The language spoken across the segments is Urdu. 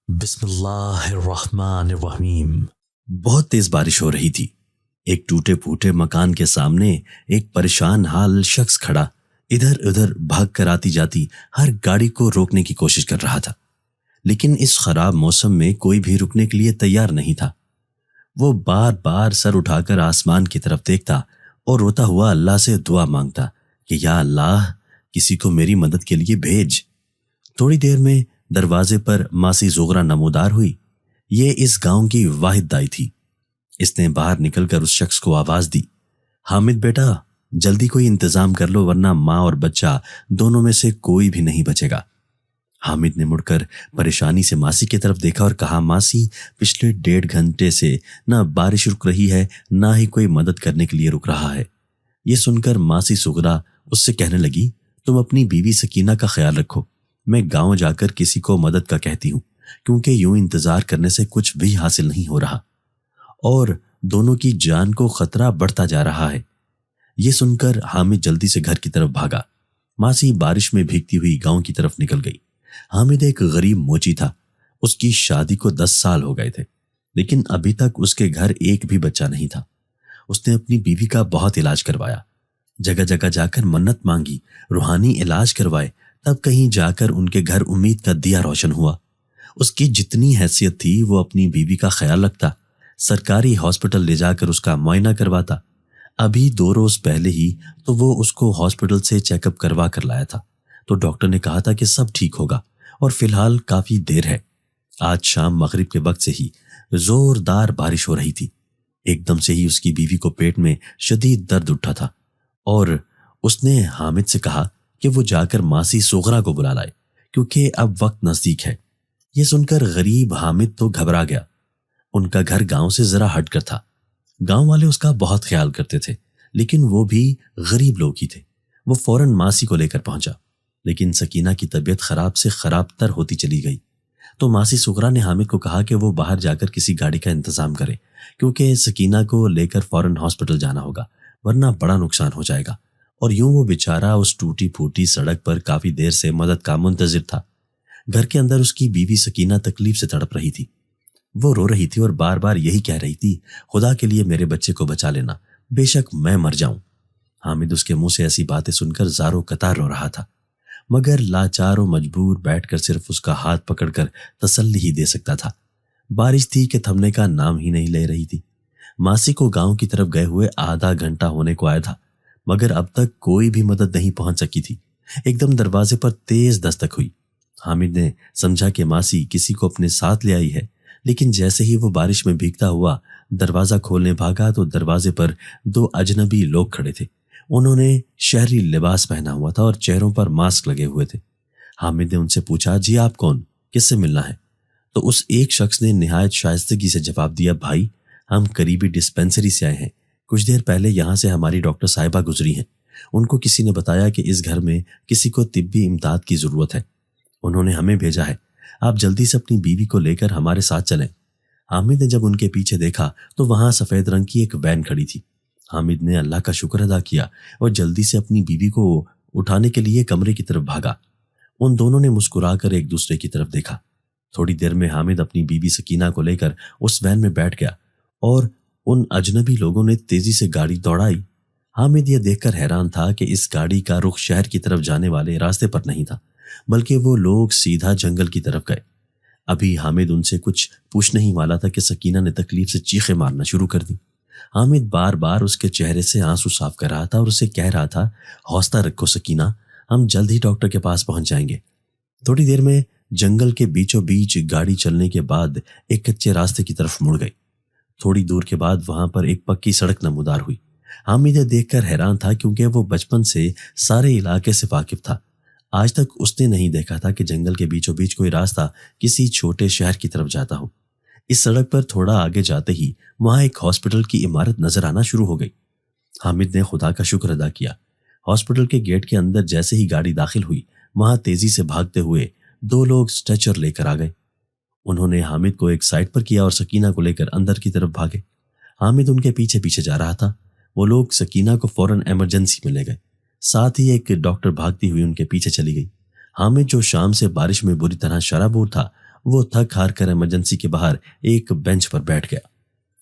بسم اللہ الرحمن الرحیم۔ بہت تیز بارش ہو رہی تھی۔ ایک ٹوٹے پھوٹے مکان کے سامنے ایک پریشان حال شخص کھڑا ادھر ادھر بھاگ کر آتی جاتی ہر گاڑی کو روکنے کی کوشش کر رہا تھا، لیکن اس خراب موسم میں کوئی بھی رکنے کے لیے تیار نہیں تھا۔ وہ بار بار سر اٹھا کر آسمان کی طرف دیکھتا اور روتا ہوا اللہ سے دعا مانگتا کہ یا اللہ کسی کو میری مدد کے لیے بھیج۔ تھوڑی دیر میں دروازے پر ماسی زغرا نمودار ہوئی۔ یہ اس گاؤں کی واحد دائی تھی۔ اس نے باہر نکل کر اس شخص کو آواز دی، حامد بیٹا جلدی کوئی انتظام کر لو ورنہ ماں اور بچہ دونوں میں سے کوئی بھی نہیں بچے گا۔ حامد نے مڑ کر پریشانی سے ماسی کی طرف دیکھا اور کہا، ماسی پچھلے 1.5 گھنٹے سے نہ بارش رک رہی ہے نہ ہی کوئی مدد کرنے کے لیے رک رہا ہے۔ یہ سن کر ماسی زغرا اس سے کہنے لگی، تم اپنی بیوی سکینہ کا خیال رکھو، میں گاؤں جا کر کسی کو مدد کا کہتی ہوں، کیونکہ یوں انتظار کرنے سے کچھ بھی حاصل نہیں ہو رہا اور دونوں کی جان کو خطرہ بڑھتا جا رہا ہے۔ یہ سن کر حامد جلدی سے گھر کی طرف بھاگا۔ ماسی بارش میں بھیگتی ہوئی گاؤں کی طرف نکل گئی۔ حامد ایک غریب موچی تھا۔ اس کی شادی کو 10 سال ہو گئے تھے، لیکن ابھی تک اس کے گھر ایک بھی بچہ نہیں تھا۔ اس نے اپنی بیوی کا بہت علاج کروایا، جگہ جگہ جا کر منت مانگی، روحانی علاج کروائے، تب کہیں جا کر ان کے گھر امید کا دیا روشن ہوا۔ اس کی جتنی حیثیت تھی وہ اپنی بیوی کا خیال رکھتا، سرکاری ہاسپٹل لے جا کر اس کا معائنہ کرواتا۔ ابھی 2 روز پہلے ہی تو وہ اس کو ہاسپٹل سے چیک اپ کروا کر لایا تھا، تو ڈاکٹر نے کہا تھا کہ سب ٹھیک ہوگا اور فی الحال کافی دیر ہے۔ آج شام مغرب کے وقت سے ہی زوردار بارش ہو رہی تھی۔ ایک دم سے ہی اس کی بیوی کو پیٹ میں شدید درد اٹھا تھا اور اس نے حامد سے کہا کہ وہ جا کر ماسی زغرا کو بلا لائے، کیونکہ اب وقت نزدیک ہے۔ یہ سن کر غریب حامد تو گھبرا گیا۔ ان کا گھر گاؤں سے ذرا ہٹ کر تھا۔ گاؤں والے اس کا بہت خیال کرتے تھے، لیکن وہ بھی غریب لوگ ہی تھے۔ وہ فوراً ماسی کو لے کر پہنچا، لیکن سکینہ کی طبیعت خراب سے خراب تر ہوتی چلی گئی۔ تو ماسی زغرا نے حامد کو کہا کہ وہ باہر جا کر کسی گاڑی کا انتظام کرے، کیونکہ سکینہ کو لے کر فوراً ہاسپٹل جانا ہوگا ورنہ بڑا نقصان ہو جائے گا۔ اور یوں وہ بیچارہ اس ٹوٹی پھوٹی سڑک پر کافی دیر سے مدد کا منتظر تھا۔ گھر کے اندر اس کی بیوی سکینہ تکلیف سے تڑپ رہی تھی۔ وہ رو رہی تھی اور بار بار یہی کہہ رہی تھی، خدا کے لیے میرے بچے کو بچا لینا، بے شک میں مر جاؤں۔ حامد اس کے منہ سے ایسی باتیں سن کر زاروں قطار رو رہا تھا، مگر لاچار و مجبور بیٹھ کر صرف اس کا ہاتھ پکڑ کر تسلی ہی دے سکتا تھا۔ بارش تھی کہ تھمنے کا نام ہی نہیں لے رہی تھی۔ ماسی کو گاؤں کی طرف گئے ہوئے آدھا گھنٹہ ہونے کو آیا تھا، مگر اب تک کوئی بھی مدد نہیں پہنچ سکی تھی۔ ایک دم دروازے پر تیز دستک ہوئی۔ حامد نے سمجھا کہ ماسی کسی کو اپنے ساتھ لے آئی ہے، لیکن جیسے ہی وہ بارش میں بھیگتا ہوا دروازہ کھولنے بھاگا تو دروازے پر 2 اجنبی لوگ کھڑے تھے۔ انہوں نے شہری لباس پہنا ہوا تھا اور چہروں پر ماسک لگے ہوئے تھے۔ حامد نے ان سے پوچھا، جی آپ کون، کس سے ملنا ہے؟ تو اس ایک شخص نے نہایت شائستگی سے جواب دیا، بھائی ہم قریبی ڈسپینسری سے آئے ہیں، کچھ دیر پہلے یہاں سے ہماری ڈاکٹر صاحبہ گزری ہیں، ان کو کسی نے بتایا کہ اس گھر میں کسی کو طبی امداد کی ضرورت ہے، انہوں نے ہمیں بھیجا ہے، آپ جلدی سے اپنی بیوی کو لے کر ہمارے ساتھ چلیں۔ حامد نے جب ان کے پیچھے دیکھا تو وہاں سفید رنگ کی ایک وین کھڑی تھی۔ حامد نے اللہ کا شکر ادا کیا اور جلدی سے اپنی بیوی کو اٹھانے کے لیے کمرے کی طرف بھاگا۔ ان دونوں نے مسکرا کر ایک دوسرے کی طرف دیکھا۔ تھوڑی دیر میں حامد اپنی بیوی سکینہ کو لے کر اس وین میں بیٹھ گیا اور ان اجنبی لوگوں نے تیزی سے گاڑی دوڑائی۔ حامد یہ دیکھ کر حیران تھا کہ اس گاڑی کا رخ شہر کی طرف جانے والے راستے پر نہیں تھا، بلکہ وہ لوگ سیدھا جنگل کی طرف گئے۔ ابھی حامد ان سے کچھ پوچھنے ہی والا تھا کہ سکینہ نے تکلیف سے چیخیں مارنا شروع کر دی۔ حامد بار بار اس کے چہرے سے آنسو صاف کر رہا تھا اور اسے کہہ رہا تھا، حوصلہ رکھو سکینہ، ہم جلد ہی ڈاکٹر کے پاس پہنچ جائیں گے۔ تھوڑی دیر میں جنگل کے بیچوں بیچ گاڑی چلنے کے بعد ایک کچے راستے کی طرف مڑ گئی۔ تھوڑی دور کے بعد وہاں پر ایک پکی سڑک نمودار ہوئی۔ حامد یہ دیکھ کر حیران تھا، کیونکہ وہ بچپن سے سارے علاقے سے واقف تھا۔ آج تک اس نے نہیں دیکھا تھا کہ جنگل کے بیچوں بیچ کوئی راستہ کسی چھوٹے شہر کی طرف جاتا ہو۔ اس سڑک پر تھوڑا آگے جاتے ہی وہاں ایک ہاسپٹل کی عمارت نظر آنا شروع ہو گئی۔ حامد نے خدا کا شکر ادا کیا۔ ہاسپٹل کے گیٹ کے اندر جیسے ہی گاڑی داخل ہوئی، وہاں تیزی سے بھاگتے ہوئے 2 لوگ اسٹریچر لے کر آ گئے۔ انہوں نے حامد کو ایک سائڈ پر کیا اور سکینہ کو لے کر اندر کی طرف بھاگے۔ حامد ان کے پیچھے پیچھے جا رہا تھا۔ وہ لوگ سکینہ کو فوراً ایمرجنسی میں لے گئے، ساتھ ہی ایک ڈاکٹر بھاگتی ہوئی ان کے پیچھے چلی گئی۔ حامد جو شام سے بارش میں بری طرح شرابور تھا، وہ تھک ہار کر ایمرجنسی کے باہر ایک بینچ پر بیٹھ گیا۔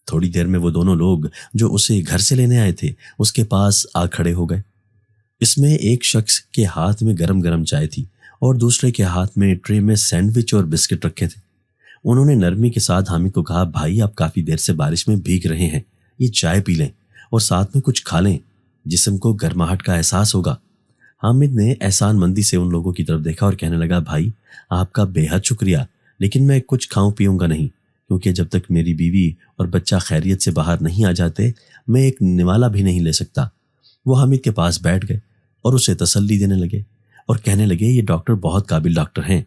تھوڑی دیر میں وہ دونوں لوگ جو اسے گھر سے لینے آئے تھے اس کے پاس آ کھڑے ہو گئے۔ اس میں ایک شخص کے ہاتھ میں گرم گرم چائے تھی اور دوسرے کے ہاتھ میں ٹرے میں سینڈوچ اور بسکٹ رکھے تھے۔ انہوں نے نرمی کے ساتھ حامد کو کہا، بھائی آپ کافی دیر سے بارش میں بھیگ رہے ہیں، یہ چائے پی لیں اور ساتھ میں کچھ کھا لیں، جسم کو گرماہٹ کا احساس ہوگا۔ حامد نے احسان مندی سے ان لوگوں کی طرف دیکھا اور کہنے لگا، بھائی آپ کا بے حد شکریہ، لیکن میں کچھ کھاؤں پیوں گا نہیں، کیونکہ جب تک میری بیوی اور بچہ خیریت سے باہر نہیں آ جاتے میں ایک نوالا بھی نہیں لے سکتا۔ وہ حامد کے پاس بیٹھ گئے اور اسے تسلی دینے لگے اور کہنے لگے، یہ ڈاکٹر بہت قابل ڈاکٹر ہیں،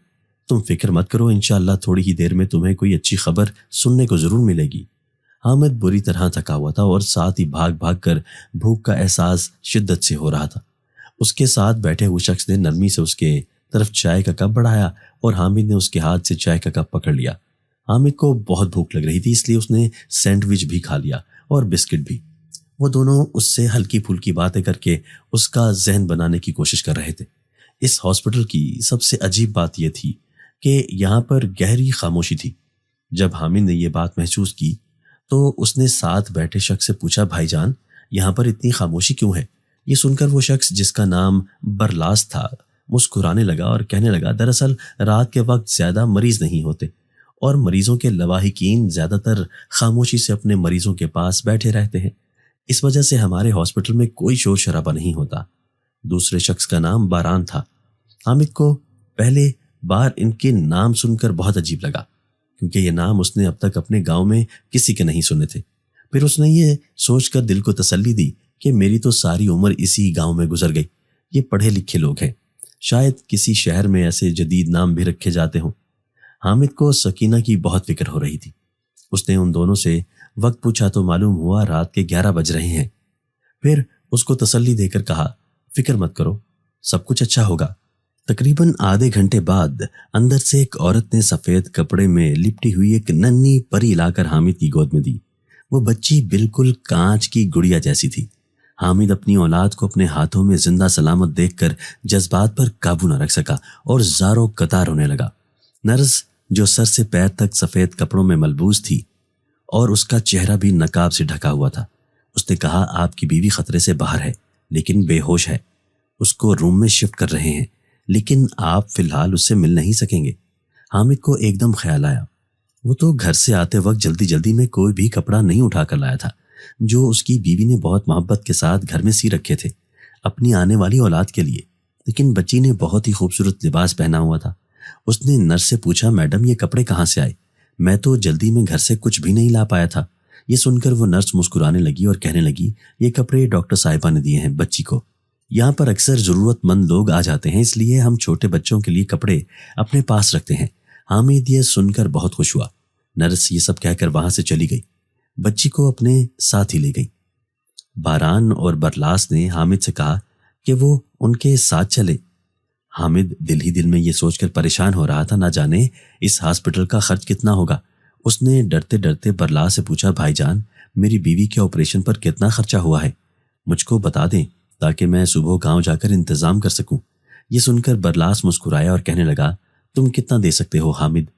تم فکر مت کرو، انشاءاللہ تھوڑی ہی دیر میں تمہیں کوئی اچھی خبر سننے کو ضرور ملے گی۔ حامد بری طرح تھکا ہوا تھا اور ساتھ ہی بھاگ بھاگ کر بھوک کا احساس شدت سے ہو رہا تھا۔ اس کے ساتھ بیٹھے ہوئے شخص نے نرمی سے اس کے طرف چائے کا کپ بڑھایا اور حامد نے اس کے ہاتھ سے چائے کا کپ پکڑ لیا۔ حامد کو بہت بھوک لگ رہی تھی، اس لیے اس نے سینڈوچ بھی کھا لیا اور بسکٹ بھی۔ وہ دونوں اس سے ہلکی پھلکی باتیں کر کے اس کا ذہن بنانے کی کوشش کر رہے تھے۔ اس ہاسپٹل کی سب سے عجیب بات یہ تھی کہ یہاں پر گہری خاموشی تھی۔ جب حامد نے یہ بات محسوس کی تو اس نے ساتھ بیٹھے شخص سے پوچھا، بھائی جان یہاں پر اتنی خاموشی کیوں ہے؟ یہ سن کر وہ شخص جس کا نام برلاس تھا مسکرانے لگا اور کہنے لگا، دراصل رات کے وقت زیادہ مریض نہیں ہوتے اور مریضوں کے لواحقین زیادہ تر خاموشی سے اپنے مریضوں کے پاس بیٹھے رہتے ہیں، اس وجہ سے ہمارے ہاسپٹل میں کوئی شور شرابہ نہیں ہوتا۔ دوسرے شخص کا نام باران تھا۔ حامد کو پہلے بار ان کے نام سن کر بہت عجیب لگا، کیونکہ یہ نام اس نے اب تک اپنے گاؤں میں کسی کے نہیں سنے تھے۔ پھر اس نے یہ سوچ کر دل کو تسلی دی کہ میری تو ساری عمر اسی گاؤں میں گزر گئی، یہ پڑھے لکھے لوگ ہیں، شاید کسی شہر میں ایسے جدید نام بھی رکھے جاتے ہوں۔ حامد کو سکینہ کی بہت فکر ہو رہی تھی۔ اس نے ان دونوں سے وقت پوچھا تو معلوم ہوا رات کے 11 بج رہے ہیں۔ پھر اس کو تسلی دے کر کہا، فکر مت کرو، سب کچھ اچھا ہوگا۔ تقریباً آدھے گھنٹے بعد اندر سے ایک عورت نے سفید کپڑے میں لپٹی ہوئی ایک ننھی پری لا کر حامد کی گود میں دی۔ وہ بچی بالکل کانچ کی گڑیا جیسی تھی۔ حامد اپنی اولاد کو اپنے ہاتھوں میں زندہ سلامت دیکھ کر جذبات پر قابو نہ رکھ سکا اور زاروں قطار ہونے لگا۔ نرس جو سر سے پیر تک سفید کپڑوں میں ملبوس تھی اور اس کا چہرہ بھی نقاب سے ڈھکا ہوا تھا، اس نے کہا، آپ کی بیوی خطرے سے باہر ہے لیکن بے ہوش ہے، اس کو روم میں شفٹ کر رہے ہیں، لیکن آپ فی الحال اس سے مل نہیں سکیں گے۔ حامد کو ایک دم خیال آیا، وہ تو گھر سے آتے وقت جلدی جلدی میں کوئی بھی کپڑا نہیں اٹھا کر لایا تھا جو اس کی بیوی نے بہت محبت کے ساتھ گھر میں سی رکھے تھے اپنی آنے والی اولاد کے لیے، لیکن بچی نے بہت ہی خوبصورت لباس پہنا ہوا تھا۔ اس نے نرس سے پوچھا، میڈم یہ کپڑے کہاں سے آئے؟ میں تو جلدی میں گھر سے کچھ بھی نہیں لا پایا تھا۔ یہ سن کر وہ نرس مسکرانے لگی اور کہنے لگی، یہ کپڑے ڈاکٹر صاحبہ نے دیے ہیں بچی کو، یہاں پر اکثر ضرورت مند لوگ آ جاتے ہیں، اس لیے ہم چھوٹے بچوں کے لیے کپڑے اپنے پاس رکھتے ہیں۔ حامد یہ سن کر بہت خوش ہوا۔ نرس یہ سب کہہ کر وہاں سے چلی گئی، بچی کو اپنے ساتھ ہی لے گئی۔ باران اور برلاس نے حامد سے کہا کہ وہ ان کے ساتھ چلے۔ حامد دل ہی دل میں یہ سوچ کر پریشان ہو رہا تھا، نہ جانے اس ہاسپٹل کا خرچ کتنا ہوگا۔ اس نے ڈرتے ڈرتے برلاس سے پوچھا، بھائی جان میری بیوی کے آپریشن پر کتنا خرچہ ہوا ہے؟ مجھ کو بتا دیں تاکہ میں صبح گاؤں جا کر انتظام کر سکوں۔ یہ سن کر برلاس مسکرایا اور کہنے لگا، تم کتنا دے سکتے ہو حامد؟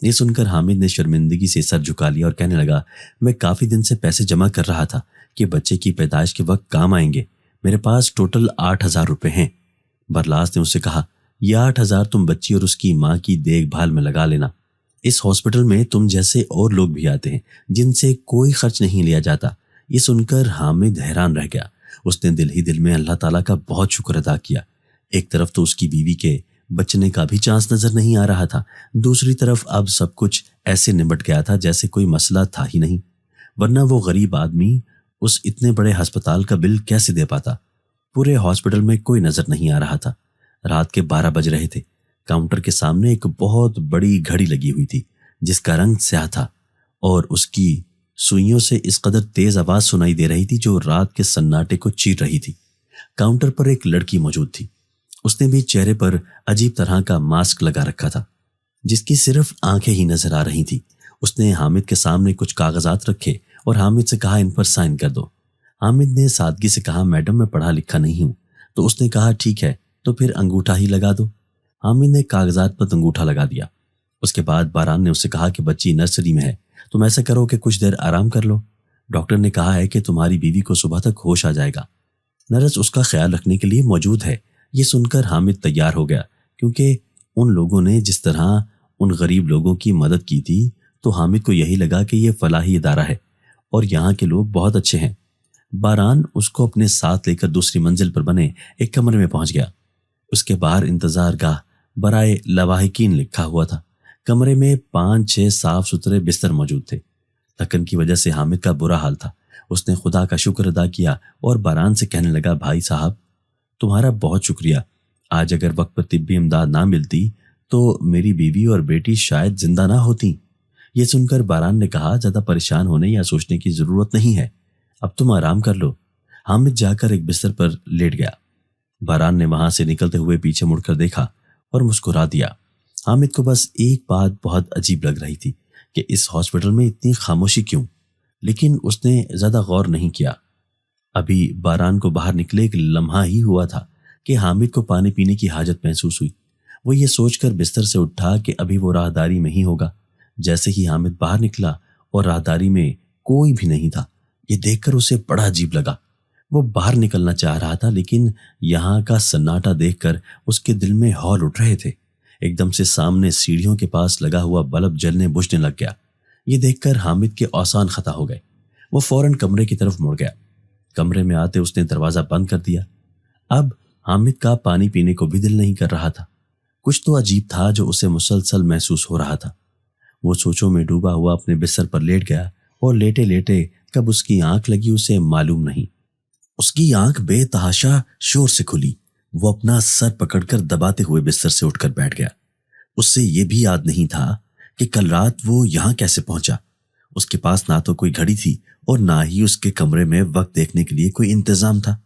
یہ سن کر حامد نے شرمندگی سے سر جھکا لیا اور کہنے لگا، میں کافی دن سے پیسے جمع کر رہا تھا کہ بچے کی پیدائش کے وقت کام آئیں گے، میرے پاس ٹوٹل 8,000 روپے ہیں۔ برلاس نے اس سے کہا، یہ 8,000 تم بچی اور اس کی ماں کی دیکھ بھال میں لگا لینا، اس ہاسپٹل میں تم جیسے اور لوگ بھی آتے ہیں جن سے کوئی خرچ نہیں لیا جاتا۔ یہ سن کر حامد حیران رہ گیا۔ اس نے دل ہی دل میں اللہ تعالیٰ کا بہت شکر ادا کیا۔ ایک طرف تو اس کی بیوی کے بچنے کا بھی چانس نظر نہیں آ رہا تھا، دوسری طرف اب سب کچھ ایسے نمٹ گیا تھا جیسے کوئی مسئلہ تھا ہی نہیں، ورنہ وہ غریب آدمی اس اتنے بڑے ہسپتال کا بل کیسے دے پاتا؟ پورے ہاسپٹل میں کوئی نظر نہیں آ رہا تھا۔ رات کے 12 بج رہے تھے۔ کاؤنٹر کے سامنے ایک بہت بڑی گھڑی لگی ہوئی تھی جس کا رنگ سیاہ تھا اور اس کی سوئیوں سے اس قدر تیز آواز سنائی دے رہی تھی جو رات کے سناٹے کو چیر رہی تھی۔ کاؤنٹر پر ایک لڑکی موجود تھی، اس نے بھی چہرے پر عجیب طرح کا ماسک لگا رکھا تھا جس کی صرف آنکھیں ہی نظر آ رہی تھیں۔ اس نے حامد کے سامنے کچھ کاغذات رکھے اور حامد سے کہا، ان پر سائن کر دو۔ حامد نے سادگی سے کہا، میڈم میں پڑھا لکھا نہیں ہوں۔ تو اس نے کہا، ٹھیک ہے تو پھر انگوٹھا ہی لگا دو۔ حامد نے کاغذات پر انگوٹھا لگا دیا۔ اس کے بعد باران نے اسے کہا کہ بچی نرسری میں ہے، تم ایسا کرو کہ کچھ دیر آرام کر لو، ڈاکٹر نے کہا ہے کہ تمہاری بیوی کو صبح تک ہوش آ جائے گا، نرس اس کا خیال رکھنے کے لیے موجود ہے۔ یہ سن کر حامد تیار ہو گیا، کیونکہ ان لوگوں نے جس طرح ان غریب لوگوں کی مدد کی تھی تو حامد کو یہی لگا کہ یہ فلاحی ادارہ ہے اور یہاں کے لوگ بہت اچھے ہیں۔ باران اس کو اپنے ساتھ لے کر دوسری منزل پر بنے ایک کمرے میں پہنچ گیا۔ اس کے باہر انتظار گاہ برائے لواحقین لکھا ہوا تھا۔ کمرے میں 5-6 صاف ستھرے بستر موجود تھے۔ تھکن کی وجہ سے حامد کا برا حال تھا۔ اس نے خدا کا شکر ادا کیا اور باران سے کہنے لگا، بھائی صاحب تمہارا بہت شکریہ، آج اگر وقت پر طبی امداد نہ ملتی تو میری بیوی اور بیٹی شاید زندہ نہ ہوتی۔ یہ سن کر باران نے کہا، زیادہ پریشان ہونے یا سوچنے کی ضرورت نہیں ہے، اب تم آرام کر لو۔ حامد جا کر ایک بستر پر لیٹ گیا۔ باران نے وہاں سے نکلتے ہوئے پیچھے مڑ کر دیکھا اور مسکرا دیا۔ حامد کو بس ایک بات بہت عجیب لگ رہی تھی کہ اس ہاسپٹل میں اتنی خاموشی کیوں، لیکن اس نے زیادہ غور نہیں کیا۔ ابھی باران کو باہر نکلے ایک لمحہ ہی ہوا تھا کہ حامد کو پانی پینے کی حاجت محسوس ہوئی۔ وہ یہ سوچ کر بستر سے اٹھا کہ ابھی وہ راہداری میں ہی ہوگا۔ جیسے ہی حامد باہر نکلا اور راہداری میں کوئی بھی نہیں تھا، یہ دیکھ کر اسے بڑا عجیب لگا۔ وہ باہر نکلنا چاہ رہا تھا، لیکن یہاں کا سناٹا دیکھ کر اس کے دل میں ہول اٹھ رہے تھے۔ ایک دم سے سامنے سیڑھیوں کے پاس لگا ہوا بلب جلنے بجھنے لگ گیا۔ یہ دیکھ کر حامد کے اوسان خطا ہو گئے۔ وہ فوراً کمرے کی طرف مڑ گیا۔ کمرے میں آتے اس نے دروازہ بند کر دیا۔ اب حامد کا پانی پینے کو بھی دل نہیں کر رہا تھا۔ کچھ تو عجیب تھا جو اسے مسلسل محسوس ہو رہا تھا۔ وہ سوچوں میں ڈوبا ہوا اپنے بستر پر لیٹ گیا اور لیٹے لیٹے کب اس کی آنکھ لگی اسے معلوم نہیں۔ اس کی آنکھ بے تحاشا شور سے کھلی۔ وہ اپنا سر پکڑ کر دباتے ہوئے بستر سے اٹھ کر بیٹھ گیا۔ اس سے یہ بھی یاد نہیں تھا کہ کل رات وہ یہاں کیسے پہنچا۔ اس کے پاس نہ تو کوئی گھڑی تھی اور نہ ہی اس کے کمرے میں وقت دیکھنے کے لیے کوئی انتظام تھا۔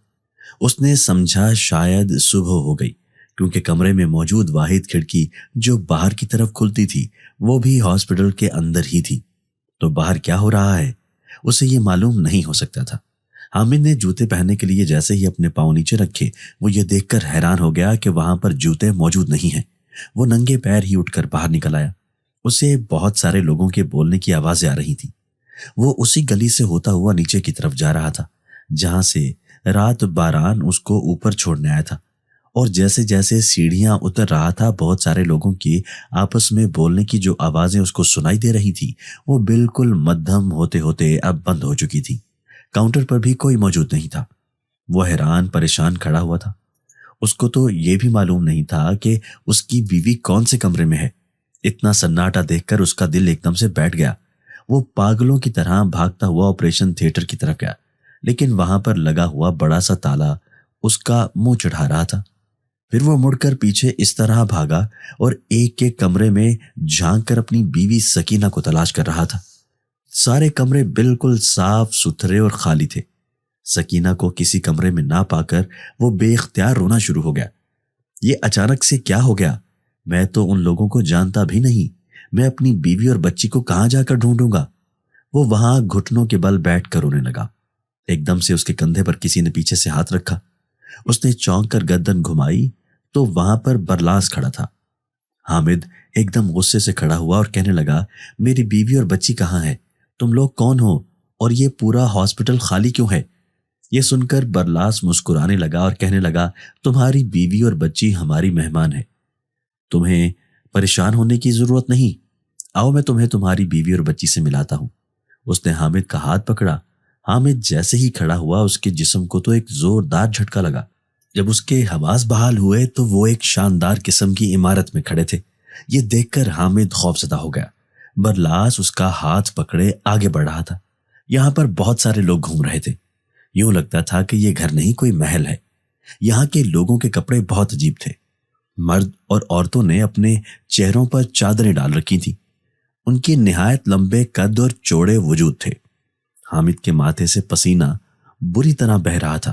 اس نے سمجھا شاید صبح ہو گئی، کیونکہ کمرے میں موجود واحد کھڑکی جو باہر کی طرف کھلتی تھی وہ بھی ہاسپٹل کے اندر ہی تھی۔ تو باہر کیا ہو رہا ہے اسے یہ معلوم نہیں ہو سکتا تھا۔ حامد نے جوتے پہننے کے لیے جیسے ہی اپنے پاؤں نیچے رکھے، وہ یہ دیکھ کر حیران ہو گیا کہ وہاں پر جوتے موجود نہیں ہیں۔ وہ ننگے پیر ہی اٹھ کر باہر نکل آیا۔ اسے بہت سارے لوگوں کے بولنے کی آوازیں آ رہی تھیں۔ وہ اسی گلی سے ہوتا ہوا نیچے کی طرف جا رہا تھا جہاں سے رات باران اس کو اوپر چھوڑنے آیا تھا، اور جیسے جیسے سیڑھیاں اتر رہا تھا بہت سارے لوگوں کی آپس میں بولنے کی جو آوازیں اس کو سنائی دے رہی تھی وہ بالکل مدھم ہوتے ہوتے اب بند ہو چکی تھی۔ کاؤنٹر پر بھی کوئی موجود نہیں تھا۔ وہ حیران پریشان کھڑا ہوا تھا۔ اس کو تو یہ بھی معلوم نہیں تھا کہ اس کی بیوی کون سے کمرے میں ہے۔ اتنا سناٹا دیکھ کر اس کا دل ایک دم سے بیٹھ گیا۔ وہ پاگلوں کی طرح بھاگتا ہوا آپریشن تھیٹر کی طرف گیا، لیکن وہاں پر لگا ہوا بڑا سا تالا اس کا منہ چڑھا رہا تھا۔ پھر وہ مڑ کر پیچھے اس طرح بھاگا اور ایک ایک کمرے میں جھانک کر اپنی بیوی سکینہ کو تلاش کر رہا تھا۔ سارے کمرے بالکل صاف ستھرے اور خالی تھے۔ سکینہ کو کسی کمرے میں نہ پا کر وہ بے اختیار رونا شروع ہو گیا۔ یہ اچانک سے کیا ہو گیا؟ میں تو ان لوگوں کو جانتا بھی نہیں، میں اپنی بیوی اور بچی کو کہاں جا کر ڈھونڈوں گا؟ وہ وہاں گھٹنوں کے بل بیٹھ کر رونے لگا۔ ایک دم سے اس کے کندھے پر کسی نے پیچھے سے ہاتھ رکھا۔ اس نے چونک کر گردن گھمائی تو وہاں پر برلاس کھڑا تھا۔ حامد ایک دم غصے سے کھڑا ہوا اور کہنے لگا، میری بیوی اور بچی کہاں ہے؟ تم لوگ کون ہو اور یہ پورا ہاسپٹل خالی کیوں ہے؟ یہ سن کر برلاس مسکرانے لگا اور کہنے لگا، تمہاری بیوی اور بچی ہماری مہمان ہے، تمہیں پریشان ہونے کی ضرورت نہیں، آؤ میں تمہیں تمہاری بیوی اور بچی سے ملاتا ہوں۔ اس نے حامد کا ہاتھ پکڑا۔ حامد جیسے ہی کھڑا ہوا اس کے جسم کو تو ایک زوردار جھٹکا لگا۔ جب اس کے حواس بحال ہوئے تو وہ ایک شاندار قسم کی عمارت میں کھڑے تھے۔ یہ دیکھ کر حامد خوفزدہ ہو گیا۔ برلاس اس کا ہاتھ پکڑے آگے بڑھ رہا تھا۔ یہاں پر بہت سارے لوگ گھوم رہے تھے۔ یوں لگتا تھا کہ یہ گھر نہیں کوئی محل ہے۔ یہاں کے لوگوں کے کپڑے بہت عجیب تھے۔ مرد اور عورتوں نے اپنے چہروں پر چادریں ڈال رکھی تھیں۔ ان کی نہایت لمبے قد اور چوڑے وجود تھے۔ حامد کے ماتھے سے پسینہ بری طرح بہہ رہا تھا۔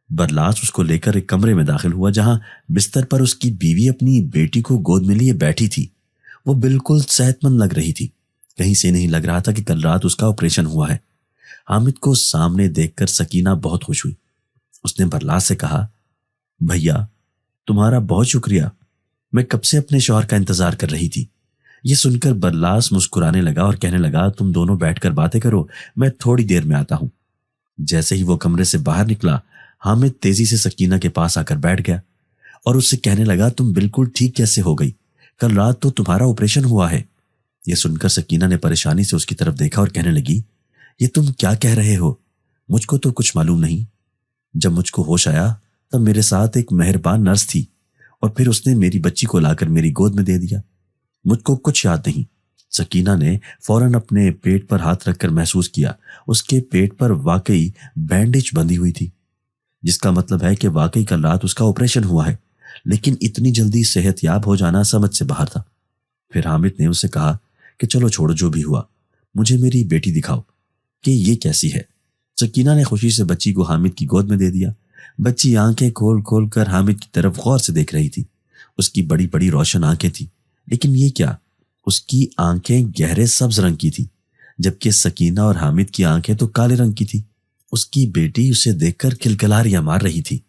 برلاس اس کو لے کر ایک کمرے میں داخل ہوا جہاں بستر پر اس کی بیوی اپنی بیٹی کو گود میں لیے بیٹھی تھی۔ وہ بالکل صحت مند لگ رہی تھی۔ کہیں سے نہیں لگ رہا تھا کہ کل رات اس کا آپریشن ہوا ہے۔ حامد کو سامنے دیکھ کر سکینہ بہت خوش ہوئی۔ اس نے برلاس سے کہا، بھیا تمہارا بہت شکریہ، میں کب سے اپنے شوہر کا انتظار کر رہی تھی۔ یہ سن کر برلاس مسکرانے لگا اور کہنے لگا تم دونوں بیٹھ کر باتیں کرو، میں تھوڑی دیر میں آتا ہوں۔ جیسے ہی وہ کمرے سے باہر نکلا، حامد تیزی سے سکینہ کے پاس آ کر بیٹھ گیا اور اس سے کہنے لگا تم بالکل ٹھیک کیسے ہو گئی؟ کل رات تو تمہارا آپریشن ہوا ہے۔ یہ سن کر سکینہ نے پریشانی سے اس کی طرف دیکھا اور کہنے لگی یہ تم کیا کہہ رہے ہو؟ مجھ کو تو کچھ معلوم نہیں۔ جب مجھ کو ہوش آیا تب میرے ساتھ ایک مہربان نرس تھی اور پھر اس نے میری بچی کو لا کر میری گود میں دے دیا۔ مجھ کو کچھ یاد نہیں۔ سکینہ نے فوراً اپنے پیٹ پر ہاتھ رکھ کر محسوس کیا اس کے پیٹ پر واقعی بینڈیج بندھی ہوئی تھی، جس کا مطلب ہے کہ واقعی کل رات اس کا آپریشن ہوا ہے، لیکن اتنی جلدی صحت یاب ہو جانا سمجھ سے باہر تھا۔ پھر حامد نے اسے کہا کہ چلو چھوڑو جو بھی ہوا، مجھے میری بیٹی دکھاؤ کہ یہ کیسی ہے۔ سکینہ نے خوشی سے بچی کو حامد کی گود میں دے دیا۔ بچی آنکھیں کھول کھول کر حامد کی طرف غور سے دیکھ رہی تھی۔ اس کی بڑی بڑی روشن آنکھیں تھیں، لیکن یہ کیا، اس کی آنکھیں گہرے سبز رنگ کی تھی، جبکہ سکینہ اور حامد کی آنکھیں تو کالے رنگ کی تھی۔ اس کی بیٹی اسے دیکھ کر کھلکھلاریاں مار رہی تھی۔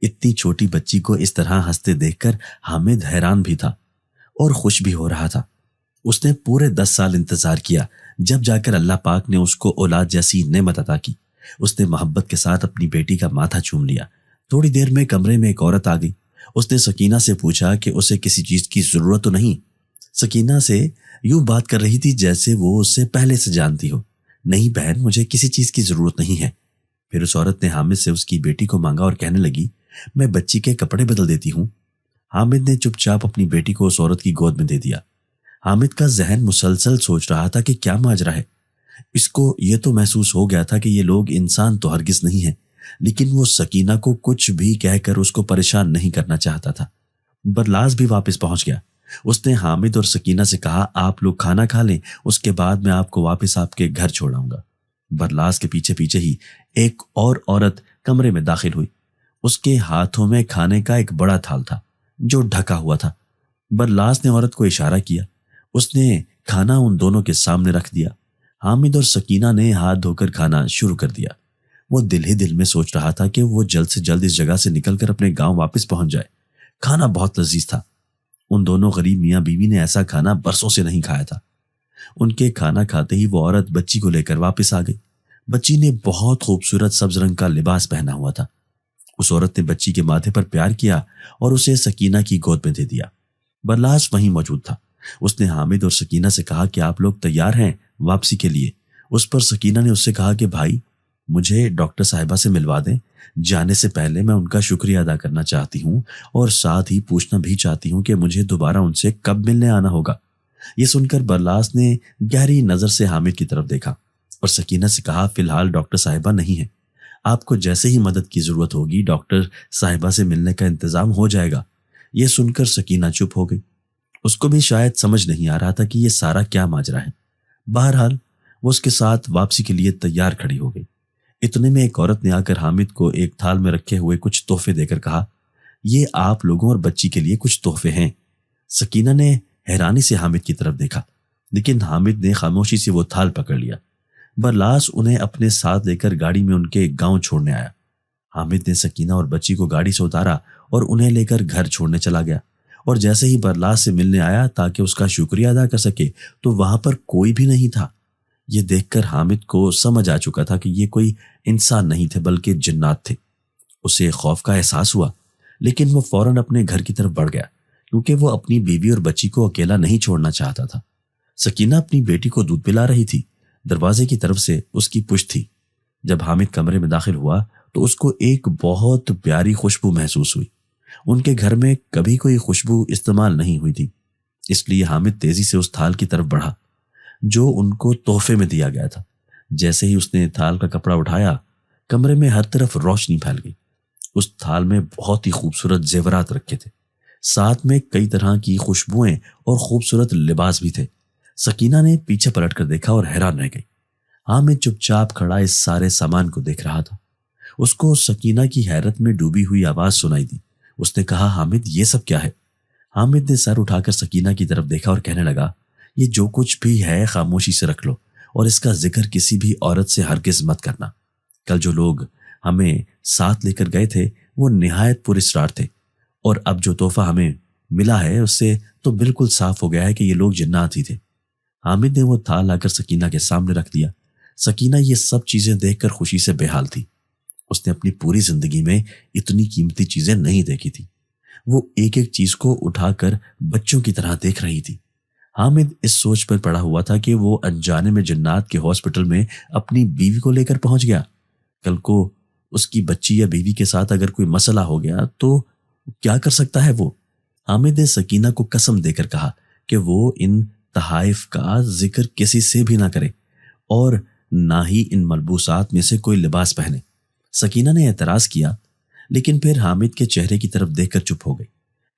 اتنی چھوٹی بچی کو اس طرح ہنستے دیکھ کر حامد حیران بھی تھا اور خوش بھی ہو رہا تھا۔ اس نے پورے 10 سال انتظار کیا، جب جا کر اللہ پاک نے اس کو اولاد جیسی نعمت عطا کی۔ اس نے محبت کے ساتھ اپنی بیٹی کا ماتھا چوم لیا۔ تھوڑی دیر میں کمرے میں ایک عورت آ گئی۔ اس نے سکینہ سے پوچھا کہ اسے کسی چیز کی ضرورت تو نہیں؟ سکینہ سے یوں بات کر رہی تھی جیسے وہ اس سے پہلے سے جانتی ہو۔ نہیں بہن، مجھے کسی چیز کی ضرورت نہیں ہے۔ پھر اس عورت نے حامد سے اس کی بیٹی کو مانگا اور کہنے لگی میں بچی کے کپڑے بدل دیتی ہوں۔ حامد نے چپ چاپ اپنی بیٹی کو اس عورت کی گود میں دے دیا۔ حامد کا ذہن مسلسل سوچ رہا تھا کہ کیا ماجرا ہے۔ اس کو یہ تو محسوس ہو گیا تھا کہ یہ لوگ انسان تو ہرگز نہیں ہیں، لیکن وہ سکینہ کو کچھ بھی کہہ کر اس کو پریشان نہیں کرنا چاہتا تھا۔ برلاس بھی واپس پہنچ گیا۔ اس نے حامد اور سکینہ سے کہا آپ لوگ کھانا کھا لیں، اس کے بعد میں آپ کو واپس آپ کے گھر چھوڑ آؤں گا۔ برلاس کے پیچھے پیچھے ہی ایک اور عورت کمرے میں داخل ہوئی۔ اس کے ہاتھوں میں کھانے کا ایک بڑا تھال تھا جو ڈھکا ہوا تھا۔ برلاس نے عورت کو اشارہ کیا۔ اس نے کھانا ان دونوں کے سامنے رکھ دیا۔ حامد اور سکینہ نے ہاتھ دھو کر کھانا شروع کر دیا۔ وہ دل ہی دل میں سوچ رہا تھا کہ وہ جلد سے جلد اس جگہ سے نکل کر اپنے گاؤں واپس پہنچ جائے۔ کھانا بہت لذیذ تھا۔ ان دونوں غریب میاں بیوی نے ایسا کھانا برسوں سے نہیں کھایا تھا۔ ان کے کھانا کھاتے ہی وہ عورت بچی کو لے کر واپس آ گئی۔ بچی نے بہت خوبصورت سبز رنگ کا لباس پہنا ہوا تھا۔ اس عورت نے بچی کے ماتھے پر پیار کیا اور اسے سکینہ کی گود میں دے دیا۔ برلاس وہیں موجود تھا۔ اس نے حامد اور سکینہ سے کہا کہ آپ لوگ تیار ہیں واپسی کے لیے؟ اس پر سکینہ نے اس سے کہا کہ بھائی مجھے ڈاکٹر صاحبہ سے ملوا دیں، جانے سے پہلے میں ان کا شکریہ ادا کرنا چاہتی ہوں اور ساتھ ہی پوچھنا بھی چاہتی ہوں کہ مجھے دوبارہ ان سے کب ملنے آنا ہوگا۔ یہ سن کر برلاس نے گہری نظر سے حامد کی طرف دیکھا اور سکینہ سے کہا فی الحال ڈاکٹر صاحبہ نہیں ہے، آپ کو جیسے ہی مدد کی ضرورت ہوگی ڈاکٹر صاحبہ سے ملنے کا انتظام ہو جائے گا۔ یہ سن کر سکینہ چپ ہو گئی۔ اس کو بھی شاید سمجھ نہیں آ رہا تھا کہ یہ سارا کیا ماجرا ہے۔ بہرحال وہ اس کے ساتھ واپسی کے لیے تیار کھڑی ہو گئی۔ اتنے میں ایک عورت نے آ کر حامد کو ایک تھال میں رکھے ہوئے کچھ تحفے دے کر کہا یہ آپ لوگوں اور بچی کے لیے کچھ تحفے ہیں۔ سکینہ نے حیرانی سے حامد کی طرف دیکھا، لیکن حامد نے خاموشی سے وہ تھال پکڑ لیا۔ برلاس انہیں اپنے ساتھ لے کر گاڑی میں ان کے گاؤں چھوڑنے آیا۔ حامد نے سکینہ اور بچی کو گاڑی سے اتارا اور انہیں لے کر گھر چھوڑنے چلا گیا، اور جیسے ہی برلاس سے ملنے آیا تاکہ اس کا شکریہ ادا کر سکے تو وہاں پر کوئی بھی نہیں تھا۔ یہ دیکھ کر حامد کو سمجھ آ چکا تھا کہ یہ کوئی انسان نہیں تھے بلکہ جنات تھے۔ اسے خوف کا احساس ہوا، لیکن وہ فوراً اپنے گھر کی طرف بڑھ گیا کیونکہ وہ اپنی بیوی اور بچی کو اکیلا نہیں چھوڑنا چاہتا تھا۔ سکینہ اپنی بیٹی کو دودھ پلا رہی تھی۔ دروازے کی طرف سے اس کی پشت تھی۔ جب حامد کمرے میں داخل ہوا تو اس کو ایک بہت پیاری خوشبو محسوس ہوئی۔ ان کے گھر میں کبھی کوئی خوشبو استعمال نہیں ہوئی تھی، اس لیے حامد تیزی سے اس تھال کی طرف بڑھا جو ان کو تحفے میں دیا گیا تھا۔ جیسے ہی اس نے تھال کا کپڑا اٹھایا کمرے میں ہر طرف روشنی پھیل گئی۔ اس تھال میں بہت ہی خوبصورت زیورات رکھے تھے، ساتھ میں کئی طرح کی خوشبوئیں اور خوبصورت لباس بھی تھے۔ سکینہ نے پیچھے پلٹ کر دیکھا اور حیران رہ گئی۔ حامد چپ چاپ کھڑا اس سارے سامان کو دیکھ رہا تھا۔ اس کو سکینہ کی حیرت میں ڈوبی ہوئی آواز سنائی دی۔ اس نے کہا حامد یہ سب کیا ہے؟ حامد نے سر اٹھا کر سکینہ کی طرف دیکھا اور کہنے لگا یہ جو کچھ بھی ہے خاموشی سے رکھ لو اور اس کا ذکر کسی بھی عورت سے ہرگز مت کرنا۔ کل جو لوگ ہمیں ساتھ لے کر گئے تھے وہ نہایت پراسرار تھے، اور اب جو تحفہ ہمیں ملا ہے اس سے تو بالکل صاف ہو گیا ہے کہ یہ لوگ جنات ہی تھے۔ حامد نے وہ تھال لا کر سکینہ کے سامنے رکھ دیا۔ سکینہ یہ سب چیزیں دیکھ کر خوشی سے بے حال تھی۔ اس نے اپنی پوری زندگی میں اتنی قیمتی چیزیں نہیں دیکھی تھی۔ وہ ایک ایک چیز کو اٹھا کر بچوں کی طرح دیکھ رہی تھی۔ حامد اس سوچ پر پڑا ہوا تھا کہ وہ انجانے میں جنات کے ہاسپٹل میں اپنی بیوی کو لے کر پہنچ گیا۔ کل کو اس کی بچی یا بیوی کے ساتھ اگر کوئی مسئلہ ہو گیا تو کیا کر سکتا ہے وہ؟ حامد نے سکینہ کو قسم دے کر کہا کہ وہ ان تحائف کا ذکر کسی سے بھی نہ کرے اور نہ ہی ان ملبوسات میں سے کوئی لباس پہنے۔ سکینہ نے اعتراض کیا، لیکن پھر حامد کے چہرے کی طرف دیکھ کر چپ ہو گئی،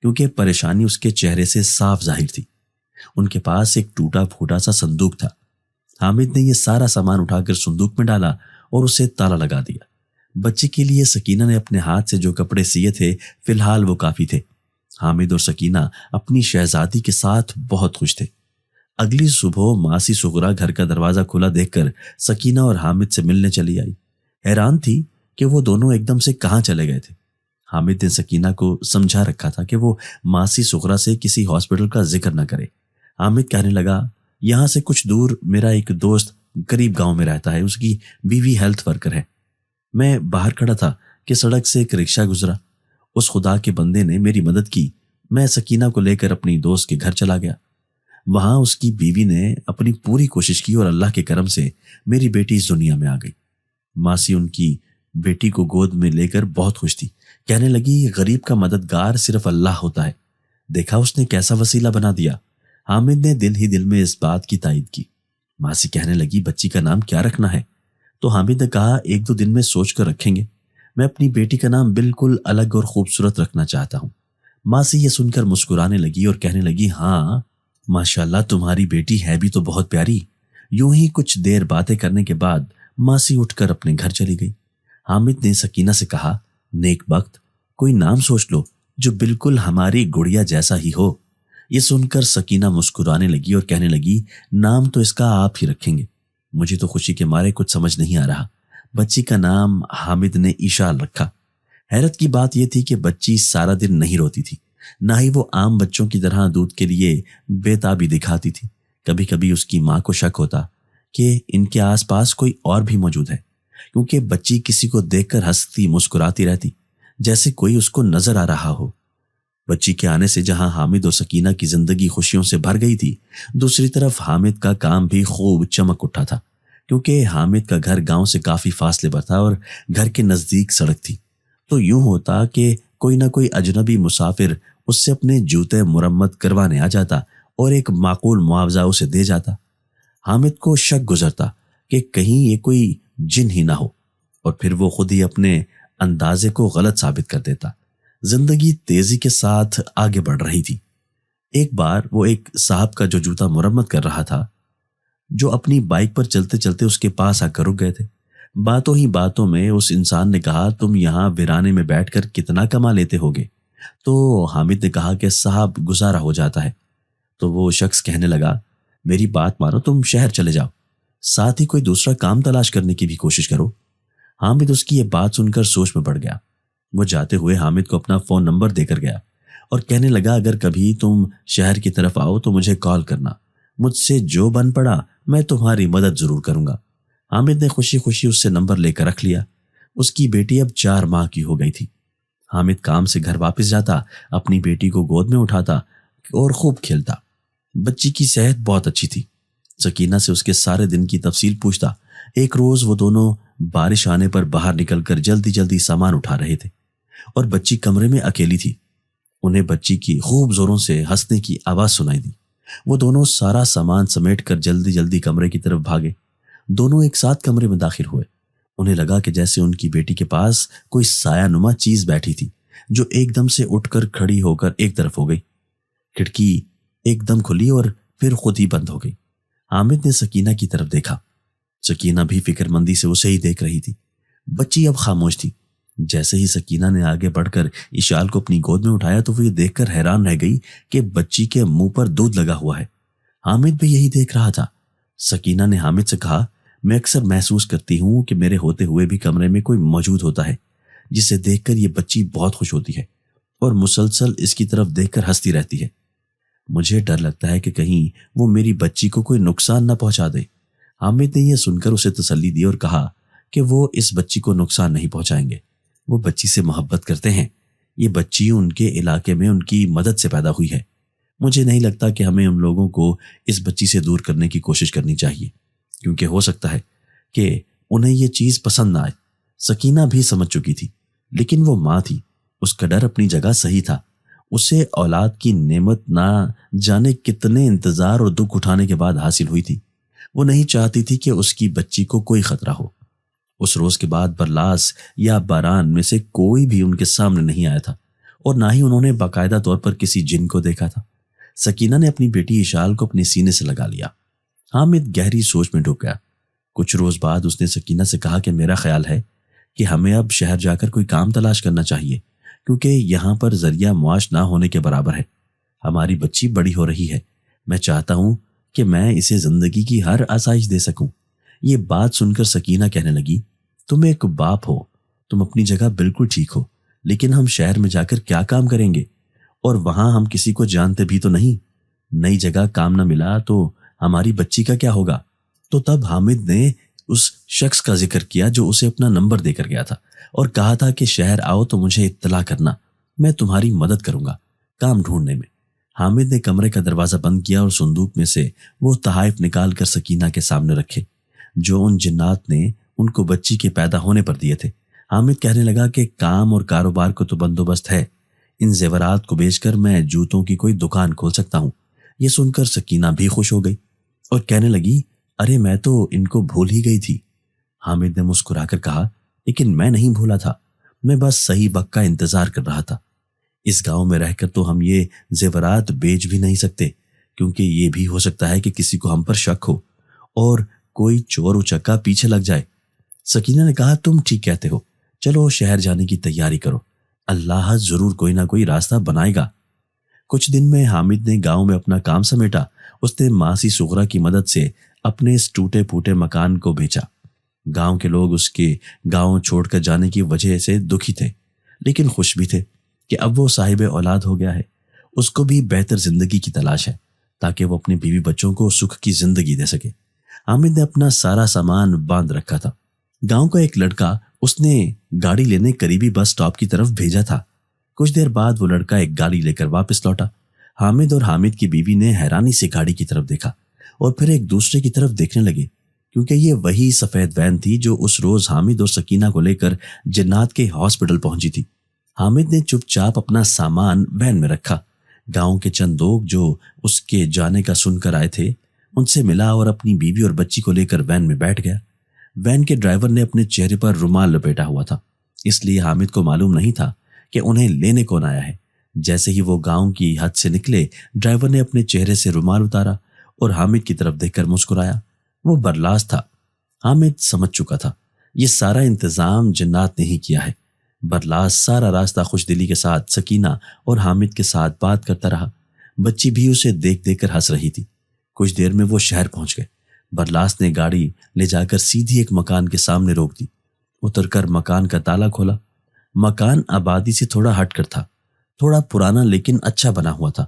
کیونکہ پریشانی اس کے چہرے سے صاف ظاہر تھی۔ ان کے پاس ایک ٹوٹا پھوٹا سا صندوق تھا۔ حامد نے یہ سارا سامان اٹھا کر صندوق میں ڈالا اور اسے تالا لگا دیا۔ بچے کے لیے سکینہ نے اپنے ہاتھ سے جو کپڑے سیے تھے فی الحال وہ کافی تھے۔ حامد اور سکینہ اپنی شہزادی کے ساتھ بہت خوش تھے۔ اگلی صبح ماسی صغرا گھر کا دروازہ کھلا دیکھ کر سکینہ اور حامد سے ملنے چلی آئی۔ حیران تھی کہ وہ دونوں ایک دم سے کہاں چلے گئے تھے۔ حامد نے سکینہ کو سمجھا رکھا تھا کہ وہ ماسی صغرا سے کسی ہاسپٹل کا ذکر نہ کرے۔ حامد کہنے لگا، یہاں سے کچھ دور میرا ایک دوست قریب گاؤں میں رہتا ہے، اس کی بیوی ہیلتھ ورکر ہے۔ میں باہر کھڑا تھا کہ سڑک سے ایک رکشہ گزرا، اس خدا کے بندے نے میری مدد کی۔ میں سکینہ کو لے کر اپنی دوست کے گھر چلا گیا۔ وہاں اس کی بیوی نے اپنی پوری کوشش کی اور اللہ کے کرم سے میری بیٹی اس دنیا میں آ گئی۔ ماسی ان کی بیٹی کو گود میں لے کر بہت خوش تھی، کہنے لگی غریب کا مددگار صرف اللہ ہوتا ہے، دیکھا اس نے کیسا وسیلہ بنا دیا۔ حامد نے دل ہی دل میں اس بات کی تائید کی۔ ماسی کہنے لگی بچی کا نام کیا رکھنا ہے؟ تو حامد نے کہا ایک دو دن میں سوچ کر رکھیں گے، میں اپنی بیٹی کا نام بالکل الگ اور خوبصورت رکھنا چاہتا ہوں۔ ماسی یہ سن کر مسکرانے لگی اور کہنے لگی ہاں ماشاءاللہ تمہاری بیٹی ہے بھی تو بہت پیاری۔ یوں ہی کچھ دیر باتیں کرنے کے بعد ماسی اٹھ کر اپنے گھر چلی گئی۔ حامد نے سکینہ سے کہا نیک بخت، کوئی نام سوچ لو جو بالکل ہماری گڑیا جیسا ہی ہو۔ یہ سن کر سکینہ مسکرانے لگی اور کہنے لگی نام تو اس کا آپ ہی رکھیں گے، مجھے تو خوشی کے مارے کچھ سمجھ نہیں آ رہا۔ بچی کا نام حامد نے ایشال رکھا۔ حیرت کی بات یہ تھی کہ بچی سارا دن نہیں روتی تھی، نہ ہی وہ عام بچوں کی طرح دودھ کے لیے بے تابی دکھاتی تھی۔ کبھی کبھی اس کی ماں کو شک ہوتا کہ ان کے آس پاس کوئی اور بھی موجود ہے، کیونکہ بچی کسی کو دیکھ کر ہنستی مسکراتی رہتی، جیسے کوئی اس کو نظر آ رہا ہو۔ بچی کے آنے سے جہاں حامد اور سکینہ کی زندگی خوشیوں سے بھر گئی تھی، دوسری طرف حامد کا کام بھی خوب چمک اٹھا تھا، کیونکہ حامد کا گھر گاؤں سے کافی فاصلے پر تھا اور گھر کے نزدیک سڑک تھی۔ تو یوں ہوتا کہ کوئی نہ کوئی اجنبی مسافر اس سے اپنے جوتے مرمت کروانے آ جاتا اور ایک معقول معاوضہ اسے دے جاتا۔ حامد کو شک گزرتا کہ کہیں یہ کوئی جن ہی نہ ہو، اور پھر وہ خود ہی اپنے اندازے کو غلط ثابت کر دیتا۔ زندگی تیزی کے ساتھ آگے بڑھ رہی تھی۔ ایک بار وہ ایک صاحب کا جو جوتا مرمت کر رہا تھا، جو اپنی بائک پر چلتے چلتے اس کے پاس آ کر رک گئے تھے۔ باتوں ہی باتوں میں اس انسان نے کہا تم یہاں ویرانے میں بیٹھ کر کتنا کما لیتے ہوگے؟ تو حامد نے کہا کہ صاحب گزارا ہو جاتا ہے۔ تو وہ شخص کہنے لگا میری بات مانو، تم شہر چلے جاؤ، ساتھ ہی کوئی دوسرا کام تلاش کرنے کی بھی کوشش کرو۔ حامد اس کی یہ بات سن کر سوچ میں پڑ گیا۔ وہ جاتے ہوئے حامد کو اپنا فون نمبر دے کر گیا اور کہنے لگا اگر کبھی تم شہر کی طرف آؤ تو مجھے کال کرنا، مجھ سے جو بن پڑا میں تمہاری مدد ضرور کروں گا۔ حامد نے خوشی خوشی اس سے نمبر لے کر رکھ لیا۔ اس کی بیٹی اب 4 ماہ کی ہو گئی تھی۔ حامد کام سے گھر واپس جاتا، اپنی بیٹی کو گود میں اٹھاتا اور خوب کھیلتا۔ بچی کی صحت بہت اچھی تھی۔ سکینہ سے اس کے سارے دن کی تفصیل پوچھتا۔ ایک روز وہ دونوں بارش آنے پر باہر نکل کر جلدی جلدی سامان اٹھا رہے تھے اور بچی کمرے میں اکیلی تھی۔ انہیں بچی کی خوب زوروں سے ہنسنے کی آواز سنائی دی۔ وہ دونوں سارا سامان سمیٹ کر جلدی جلدی کمرے کی طرف بھاگے۔ دونوں ایک ساتھ کمرے میں داخل ہوئے۔ انہیں لگا کہ جیسے ان کی بیٹی کے پاس کوئی سایہ نما چیز بیٹھی تھی، جو ایک دم سے اٹھ کر کھڑی ہو کر ایک طرف ہو گئی۔ کھڑکی ایک دم کھلی اور پھر خود ہی بند ہو گئی۔ حامد نے سکینہ کی طرف دیکھا۔ سکینہ بھی فکر مندی سے اسے ہی دیکھ رہی تھی۔ بچی اب خاموش تھی۔ جیسے ہی سکینہ نے آگے بڑھ کر اشال کو اپنی گود میں اٹھایا تو وہ یہ دیکھ کر حیران رہ گئی کہ بچی کے منہ پر دودھ لگا ہوا ہے۔ حامد بھی یہی دیکھ رہا تھا۔ سکینہ نے حامد سے کہا میں اکثر محسوس کرتی ہوں کہ میرے ہوتے ہوئے بھی کمرے میں کوئی موجود ہوتا ہے، جسے دیکھ کر یہ بچی بہت خوش ہوتی ہے اور مسلسل اس کی طرف دیکھ کر ہنستی رہتی ہے۔ مجھے ڈر لگتا ہے کہ کہیں وہ میری بچی کو کوئی نقصان نہ پہنچا دے۔ حامد نے یہ سن کر اسے تسلی دی اور کہا کہ وہ اس بچی کو نقصان نہیں پہنچائیں گے، وہ بچی سے محبت کرتے ہیں، یہ بچی ان کے علاقے میں ان کی مدد سے پیدا ہوئی ہے۔ مجھے نہیں لگتا کہ ہمیں ان لوگوں کو اس بچی سے دور کرنے کی کوشش کرنی چاہیے، کیونکہ ہو سکتا ہے کہ انہیں یہ چیز پسند نہ آئے۔ سکینہ بھی سمجھ چکی تھی، لیکن وہ ماں تھی، اس کا ڈر اپنی جگہ صحیح تھا۔ اسے اولاد کی نعمت نہ جانے کتنے انتظار اور دکھ اٹھانے کے بعد حاصل ہوئی تھی۔ وہ نہیں چاہتی تھی کہ اس کی بچی کو کوئی خطرہ ہو۔ اس روز کے بعد برلاس یا باران میں سے کوئی بھی ان کے سامنے نہیں آیا تھا، اور نہ ہی انہوں نے باقاعدہ طور پر کسی جن کو دیکھا تھا۔ سکینہ نے اپنی بیٹی اشال کو اپنے سینے سے لگا لیا۔ حامد گہری سوچ میں ڈوب گیا۔ کچھ روز بعد اس نے سکینہ سے کہا کہ میرا خیال ہے کہ ہمیں اب شہر جا کر کوئی کام تلاش کرنا چاہیے، کیونکہ یہاں پر ذریعہ معاش نہ ہونے کے برابر ہے۔ ہماری بچی بڑی ہو رہی ہے، میں چاہتا ہوں کہ میں اسے زندگی کی ہر آسائش دے سکوں۔ یہ بات سن کر سکینہ کہنے لگی، تم ایک باپ ہو، تم اپنی جگہ بالکل ٹھیک ہو، لیکن ہم شہر میں جا کر کیا کام کریں گے؟ اور وہاں ہم کسی کو جانتے بھی تو نہیں، نئی جگہ کام نہ ملا تو ہماری بچی کا کیا ہوگا؟ تو تب حامد نے اس شخص کا ذکر کیا جو اسے اپنا نمبر دے کر گیا تھا اور کہا تھا کہ شہر آؤ تو مجھے اطلاع کرنا، میں تمہاری مدد کروں گا کام ڈھونڈنے میں۔ حامد نے کمرے کا دروازہ بند کیا اور صندوق میں سے وہ تحائف نکال کر سکینہ کے سامنے رکھے جو ان جنات نے ان کو بچی کے پیدا ہونے پر دیے تھے۔ حامد کہنے لگا کہ کام اور کاروبار کو تو بندوبست ہے، ان زیورات کو بیچ کر میں جوتوں کی کوئی دکان کھول سکتا ہوں۔ یہ سن کر سکینہ بھی خوش ہو گئی اور کہنے لگی، ارے میں تو ان کو بھول ہی گئی تھی۔ حامد نے مسکرا کر کہا، لیکن میں نہیں بھولا تھا، میں بس صحیح وقت کا انتظار کر رہا تھا۔ اس گاؤں میں رہ کر تو ہم یہ زیورات بیچ بھی نہیں سکتے، کیونکہ یہ بھی ہو سکتا ہے کہ کسی کو ہم پر شک ہو اور کوئی چور اچکا پیچھے لگ جائے۔ سکینہ نے کہا، تم ٹھیک کہتے ہو، چلو شہر جانے کی تیاری کرو، اللہ ضرور کوئی نہ کوئی راستہ بنائے گا۔ کچھ دن میں حامد نے گاؤں میں اپنا کام سمیٹا۔ اس نے ماسی صغرا کی مدد سے اپنے اس ٹوٹے پھوٹے مکان کو بیچا۔ گاؤں کے لوگ اس کے گاؤں چھوڑ کر جانے کی وجہ سے دکھی تھے، لیکن خوش بھی تھے کہ اب وہ صاحب اولاد ہو گیا ہے۔ اس کو بھی بہتر زندگی کی تلاش ہے تاکہ وہ اپنے بیوی بچوں کو سکھ کی زندگی دے سکے۔ حامد نے اپنا سارا سامان باندھ رکھا تھا۔ گاؤں کا ایک لڑکا اس نے گاڑی لینے قریبی بس سٹاپ کی طرف بھیجا تھا۔ کچھ دیر بعد وہ لڑکا ایک گاڑی لے کر واپس لوٹا۔ حامد اور حامد کی بیوی نے حیرانی سے گاڑی کی طرف دیکھا اور پھر ایک دوسرے کی طرف دیکھنے لگے، کیونکہ یہ وہی سفید وین تھی جو اس روز حامد اور سکینہ کو لے کر جنات کے ہاسپٹل پہنچی تھی۔ حامد نے چپ چاپ اپنا سامان وین میں رکھا۔ گاؤں کے چند لوگ جو اس کے جانے کا سن کر آئے تھے ان سے ملا اور اپنی بیوی اور بچی کو لے کر وین میں بیٹھ گیا۔ وین کے ڈرائیور نے اپنے چہرے پر رومال لپیٹا ہوا تھا، اس لیے حامد کو معلوم نہیں تھا کہ انہیں لینے کون آیا ہے۔ جیسے ہی وہ گاؤں کی حد سے نکلے، ڈرائیور نے اپنے چہرے سے رومال اتارا اور حامد کی طرف دیکھ کر مسکرایا۔ وہ برلاس تھا۔ حامد سمجھ چکا تھا یہ سارا انتظام جنات نے ہی کیا ہے۔ برلاس سارا راستہ خوش دلی کے ساتھ سکینہ اور حامد کے ساتھ بات کرتا رہا۔ بچی بھی اسے دیکھ دیکھ کر ہنس رہی تھی۔ کچھ دیر میں وہ شہر پہنچ گئے۔ برلاس نے گاڑی لے جا کر سیدھی ایک مکان کے سامنے روک دی۔ اتر کر مکان کا تالا کھولا۔ مکان آبادی سے تھوڑا ہٹ کر تھا، تھوڑا پرانا لیکن اچھا بنا ہوا تھا۔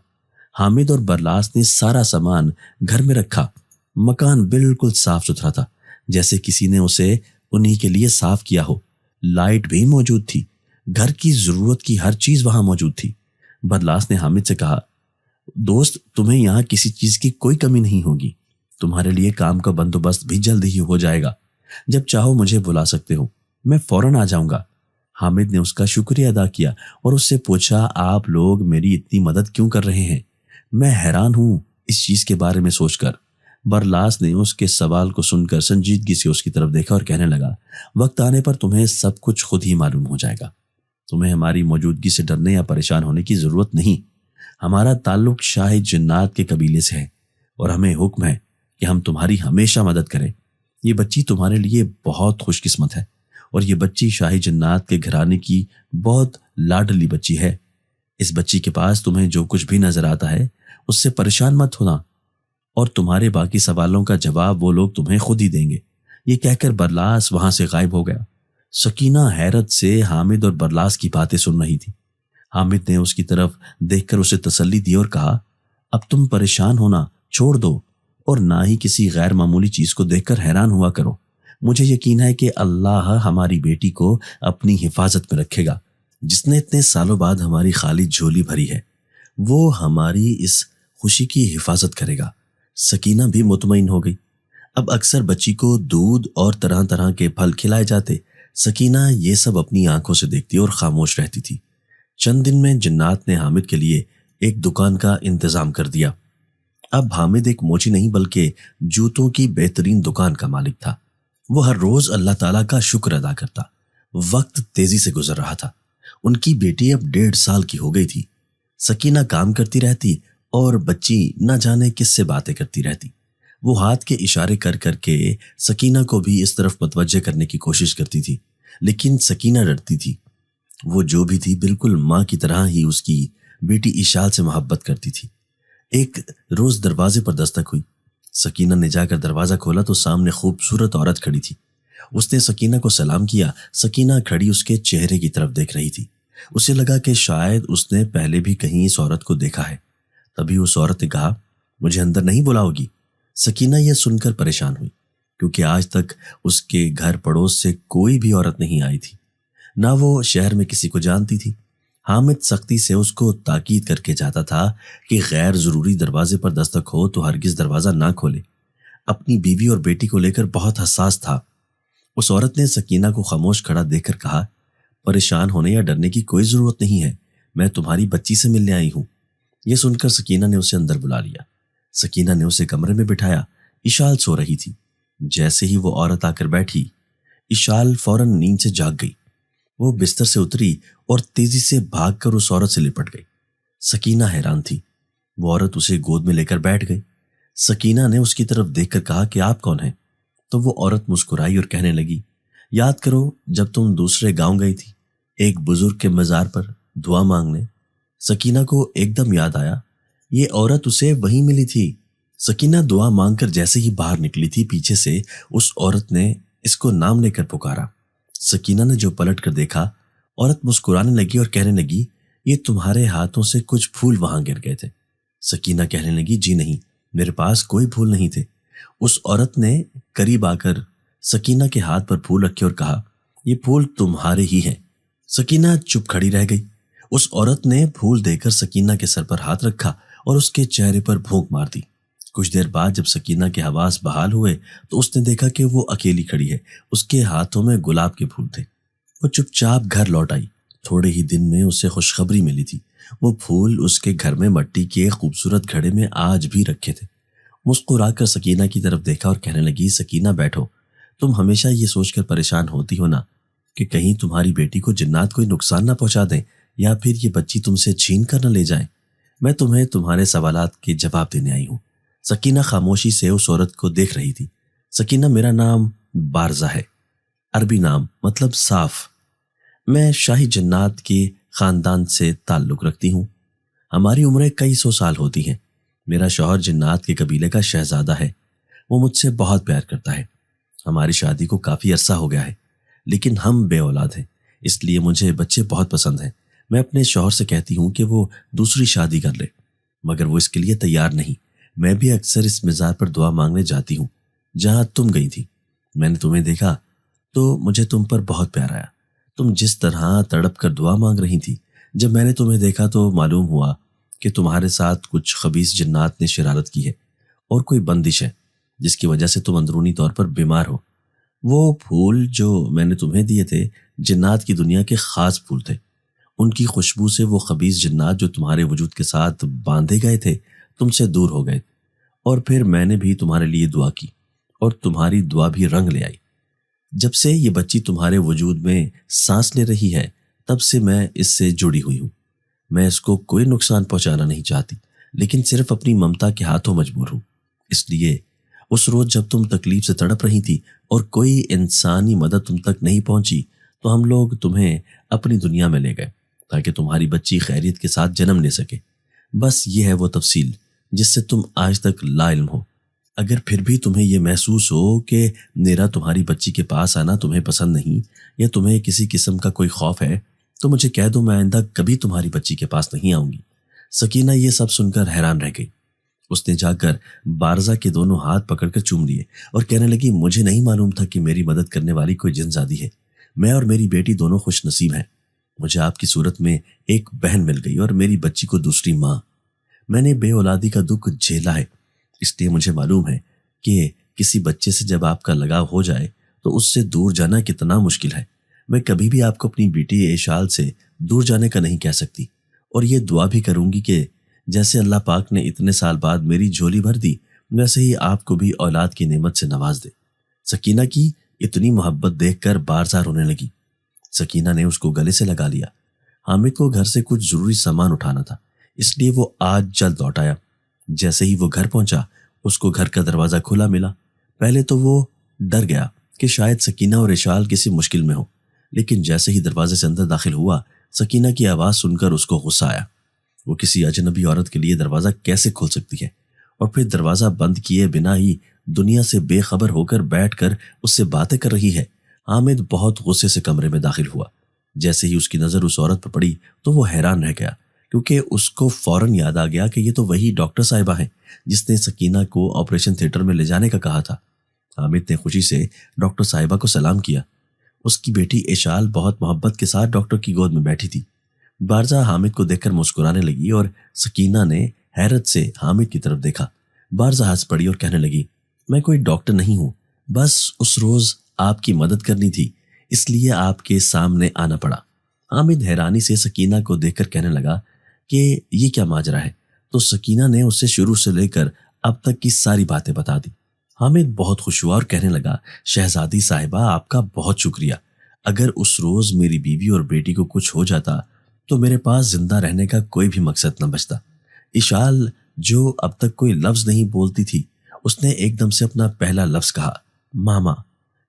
حامد اور برلاس نے سارا سامان گھر میں رکھا۔ مکان بالکل صاف ستھرا تھا، جیسے کسی نے اسے انہی کے لیے صاف کیا ہو۔ لائٹ بھی موجود تھی، گھر کی ضرورت کی ہر چیز وہاں موجود تھی۔ برلاس نے حامد سے کہا، دوست تمہیں یہاں کسی چیز کی کوئی کمی نہیں ہوگی، تمہارے لیے کام کا بندوبست بھی جلد ہی ہو جائے گا، جب چاہو مجھے بلا سکتے ہو، میں فوراً آ جاؤں گا۔ حامد نے اس کا شکریہ ادا کیا اور اس سے پوچھا، آپ لوگ میری اتنی مدد کیوں کر رہے ہیں؟ میں حیران ہوں اس چیز کے بارے میں سوچ کر۔ برلاس نے اس کے سوال کو سن کر سنجیدگی سے اس کی طرف دیکھا اور کہنے لگا، وقت آنے پر تمہیں سب کچھ خود ہی معلوم ہو جائے گا۔ تمہیں ہماری موجودگی سے ڈرنے یا پریشان ہونے کی ضرورت نہیں۔ ہمارا تعلق شاہ جنات کے قبیلے سے ہے اور ہمیں حکم ہے کہ ہم تمہاری ہمیشہ مدد کریں۔ یہ بچی تمہارے لیے بہت خوش قسمت ہے اور یہ بچی شاہی جنات کے گھرانے کی بہت لاڈلی بچی ہے۔ اس بچی کے پاس تمہیں جو کچھ بھی نظر آتا ہے اس سے پریشان مت ہونا، اور تمہارے باقی سوالوں کا جواب وہ لوگ تمہیں خود ہی دیں گے۔ یہ کہہ کر برلاس وہاں سے غائب ہو گیا۔ سکینہ حیرت سے حامد اور برلاس کی باتیں سن رہی تھی۔ حامد نے اس کی طرف دیکھ کر اسے تسلی دی اور کہا، اب تم پریشان ہونا چھوڑ دو اور نہ ہی کسی غیر معمولی چیز کو دیکھ کر حیران ہوا کرو۔ مجھے یقین ہے کہ اللہ ہماری بیٹی کو اپنی حفاظت میں رکھے گا۔ جس نے اتنے سالوں بعد ہماری خالی جھولی بھری ہے، وہ ہماری اس خوشی کی حفاظت کرے گا۔ سکینہ بھی مطمئن ہو گئی۔ اب اکثر بچی کو دودھ اور طرح طرح کے پھل کھلائے جاتے۔ سکینہ یہ سب اپنی آنکھوں سے دیکھتی اور خاموش رہتی تھی۔ چند دن میں جنات نے حامد کے لیے ایک دکان کا انتظام کر دیا۔ اب حامد ایک موچی نہیں بلکہ جوتوں کی بہترین دکان کا مالک تھا۔ وہ ہر روز اللہ تعالیٰ کا شکر ادا کرتا۔ وقت تیزی سے گزر رہا تھا۔ ان کی بیٹی اب 1.5 سال کی ہو گئی تھی۔ سکینہ کام کرتی رہتی اور بچی نہ جانے کس سے باتیں کرتی رہتی۔ وہ ہاتھ کے اشارے کر کر کے سکینہ کو بھی اس طرف متوجہ کرنے کی کوشش کرتی تھی، لیکن سکینہ ڈرتی تھی۔ وہ جو بھی تھی بالکل ماں کی طرح ہی اس کی بیٹی اشال سے محبت کرتی تھی۔ ایک روز دروازے پر دستک ہوئی۔ سکینہ نے جا کر دروازہ کھولا تو سامنے خوبصورت عورت کھڑی تھی۔ اس نے سکینہ کو سلام کیا۔ سکینہ کھڑی اس کے چہرے کی طرف دیکھ رہی تھی۔ اسے لگا کہ شاید اس نے پہلے بھی کہیں اس عورت کو دیکھا ہے۔ تبھی اس عورت نے کہا، مجھے اندر نہیں بلاؤ گی؟ سکینہ یہ سن کر پریشان ہوئی، کیونکہ آج تک اس کے گھر پڑوس سے کوئی بھی عورت نہیں آئی تھی، نہ وہ شہر میں کسی کو جانتی تھی۔ حامد سختی سے اس کو تاکید کر کے جاتا تھا کہ غیر ضروری دروازے پر دستک ہو تو ہرگز دروازہ نہ کھولے۔ اپنی بیوی اور بیٹی کو لے کر بہت حساس تھا۔ اس عورت نے سکینہ کو خاموش کھڑا دیکھ کر کہا، پریشان ہونے یا ڈرنے کی کوئی ضرورت نہیں ہے، میں تمہاری بچی سے ملنے آئی ہوں۔ یہ سن کر سکینہ نے اسے اندر بلا لیا۔ سکینہ نے اسے کمرے میں بٹھایا۔ اشال سو رہی تھی۔ جیسے ہی وہ عورت آ کر بیٹھی، اشال فوراً نیند سے جاگ گئی۔ وہ بستر سے اتری اور تیزی سے بھاگ کر اس عورت سے لپٹ گئی۔ سکینہ حیران تھی۔ وہ عورت اسے گود میں لے کر بیٹھ گئی۔ سکینہ نے اس کی طرف دیکھ کر کہا کہ آپ کون ہیں؟ تو وہ عورت مسکرائی اور کہنے لگی، یاد کرو جب تم دوسرے گاؤں گئی تھی ایک بزرگ کے مزار پر دعا مانگنے۔ سکینہ کو ایک دم یاد آیا، یہ عورت اسے وہیں ملی تھی۔ سکینہ دعا مانگ کر جیسے ہی باہر نکلی تھی، پیچھے سے اس عورت نے اس کو نام لے کر پکارا۔ سکینہ نے جو پلٹ کر دیکھا، عورت مسکرانے لگی اور کہنے لگی، یہ تمہارے ہاتھوں سے کچھ پھول وہاں گر گئے تھے۔ سکینہ کہنے لگی، جی نہیں، میرے پاس کوئی پھول نہیں تھے۔ اس عورت نے قریب آ کر سکینہ کے ہاتھ پر پھول رکھے اور کہا، یہ پھول تمہارے ہی ہیں۔ سکینہ چپ کھڑی رہ گئی۔ اس عورت نے پھول دے کر سکینہ کے سر پر ہاتھ رکھا اور اس کے چہرے پر پھونک مار دی۔ کچھ دیر بعد جب سکینہ کے حواس بحال ہوئے تو اس نے دیکھا کہ وہ اکیلی کھڑی ہے۔ اس کے ہاتھوں میں گلاب کے پھول تھے۔ وہ چپ چاپ گھر لوٹ آئی۔ تھوڑے ہی دن میں اسے خوشخبری ملی تھی۔ وہ پھول اس کے گھر میں مٹی کے خوبصورت گھڑے میں آج بھی رکھے تھے۔ مسکرا کر سکینہ کی طرف دیکھا اور کہنے لگی، سکینہ بیٹھو، تم ہمیشہ یہ سوچ کر پریشان ہوتی ہو نا کہ کہیں تمہاری بیٹی کو جنات کوئی نقصان نہ پہنچا دیں یا پھر یہ بچی تم سے چھین کر نہ لے جائیں۔ میں تمہیں تمہارے سوالات کے جواب دینے آئی ہوں۔ سکینہ خاموشی سے اس عورت کو دیکھ رہی تھی۔ سکینہ، میرا نام بارزہ ہے، عربی نام مطلب صاف۔ میں شاہی جنات کے خاندان سے تعلق رکھتی ہوں۔ ہماری عمریں کئی 100 سال ہوتی ہیں۔ میرا شوہر جنات کے قبیلے کا شہزادہ ہے۔ وہ مجھ سے بہت پیار کرتا ہے۔ ہماری شادی کو کافی عرصہ ہو گیا ہے، لیکن ہم بے اولاد ہیں، اس لیے مجھے بچے بہت پسند ہیں۔ میں اپنے شوہر سے کہتی ہوں کہ وہ دوسری شادی کر لے، مگر وہ اس کے لیے تیار نہیں۔ میں بھی اکثر اس مزار پر دعا مانگنے جاتی ہوں جہاں تم گئی تھی۔ میں نے تمہیں دیکھا تو مجھے تم پر بہت پیار آیا۔ تم جس طرح تڑپ کر دعا مانگ رہی تھی، جب میں نے تمہیں دیکھا تو معلوم ہوا کہ تمہارے ساتھ کچھ خبیث جنات نے شرارت کی ہے اور کوئی بندش ہے جس کی وجہ سے تم اندرونی طور پر بیمار ہو۔ وہ پھول جو میں نے تمہیں دیے تھے جنات کی دنیا کے خاص پھول تھے۔ ان کی خوشبو سے وہ خبیث جنات جو تمہارے وجود کے ساتھ باندھے گئے تھے تم سے دور ہو گئے، اور پھر میں نے بھی تمہارے لیے دعا کی اور تمہاری دعا بھی رنگ لے آئی۔ جب سے یہ بچی تمہارے وجود میں سانس لے رہی ہے تب سے میں اس سے جڑی ہوئی ہوں۔ میں اس کو کوئی نقصان پہنچانا نہیں چاہتی، لیکن صرف اپنی ممتا کے ہاتھوں مجبور ہوں۔ اس لیے اس روز جب تم تکلیف سے تڑپ رہی تھی اور کوئی انسانی مدد تم تک نہیں پہنچی تو ہم لوگ تمہیں اپنی دنیا میں لے گئے تاکہ تمہاری بچی خیریت کے ساتھ جنم لے سکے۔ بس یہ ہے وہ تفصیل جس سے تم آج تک لا علم ہو۔ اگر پھر بھی تمہیں یہ محسوس ہو کہ میرا تمہاری بچی کے پاس آنا تمہیں پسند نہیں یا تمہیں کسی قسم کا کوئی خوف ہے تو مجھے کہہ دو میں آئندہ کبھی تمہاری بچی کے پاس نہیں آؤں گی۔ سکینہ یہ سب سن کر حیران رہ گئی۔ اس نے جا کر بارزہ کے دونوں ہاتھ پکڑ کر چوم لیے اور کہنے لگی مجھے نہیں معلوم تھا کہ میری مدد کرنے والی کوئی جن زادی ہے۔ میں اور میری بیٹی دونوں خوش نصیب ہیں۔ مجھے آپ کی صورت میں ایک بہن مل گئی اور میری بچی کو دوسری ماں۔ میں نے بے اولادی کا دکھ جھیلا ہے، اس لیے مجھے معلوم ہے کہ کسی بچے سے جب آپ کا لگاؤ ہو جائے تو اس سے دور جانا کتنا مشکل ہے۔ میں کبھی بھی آپ کو اپنی بیٹی ایشال سے دور جانے کا نہیں کہہ سکتی، اور یہ دعا بھی کروں گی کہ جیسے اللہ پاک نے اتنے سال بعد میری جھولی بھر دی، ویسے ہی آپ کو بھی اولاد کی نعمت سے نواز دے۔ سکینہ کی اتنی محبت دیکھ کر بارزہ رونے لگی۔ سکینہ نے اس کو گلے سے لگا لیا۔ حامد کو گھر سے کچھ ضروری سامان اٹھانا تھا، اس لیے وہ آج جلد لوٹ آیا۔ جیسے ہی وہ گھر پہنچا اس کو گھر کا دروازہ کھلا ملا۔ پہلے تو وہ ڈر گیا کہ شاید سکینہ اور ایشال کسی مشکل میں ہو، لیکن جیسے ہی دروازے سے اندر داخل ہوا سکینہ کی آواز سن کر اس کو غصہ آیا۔ وہ کسی اجنبی عورت کے لیے دروازہ کیسے کھول سکتی ہے، اور پھر دروازہ بند کیے بنا ہی دنیا سے بے خبر ہو کر بیٹھ کر اس سے باتیں کر رہی ہے۔ حامد بہت غصے سے کمرے میں داخل ہوا۔ جیسے ہی اس کی نظر اس عورت پر پڑی تو وہ حیران رہ گیا، کیونکہ اس کو فوراً یاد آ گیا کہ یہ تو وہی ڈاکٹر صاحبہ ہیں جس نے سکینہ کو آپریشن تھیٹر میں لے جانے کا کہا تھا۔ حامد نے خوشی سے ڈاکٹر صاحبہ کو سلام کیا۔ اس کی بیٹی ایشال بہت محبت کے ساتھ ڈاکٹر کی گود میں بیٹھی تھی۔ بارزہ حامد کو دیکھ کر مسکرانے لگی اور سکینہ نے حیرت سے حامد کی طرف دیکھا۔ بارزہ ہنس پڑی اور کہنے لگی میں کوئی ڈاکٹر نہیں ہوں، بس اس روز آپ کی مدد کرنی تھی اس لیے آپ کے سامنے آنا پڑا۔ حامد حیرانی سے سکینہ کو دیکھ کر کہنے لگا کہ یہ کیا ماجرا ہے، تو سکینہ نے اسے شروع سے لے کر اب تک کی ساری باتیں بتا دی۔ حامد بہت خوش ہوا اور کہنے لگا شہزادی صاحبہ آپ کا بہت شکریہ، اگر اس روز میری بیوی اور بیٹی کو کچھ ہو جاتا تو میرے پاس زندہ رہنے کا کوئی بھی مقصد نہ بچتا۔ ایشال جو اب تک کوئی لفظ نہیں بولتی تھی اس نے ایک دم سے اپنا پہلا لفظ کہا ماما۔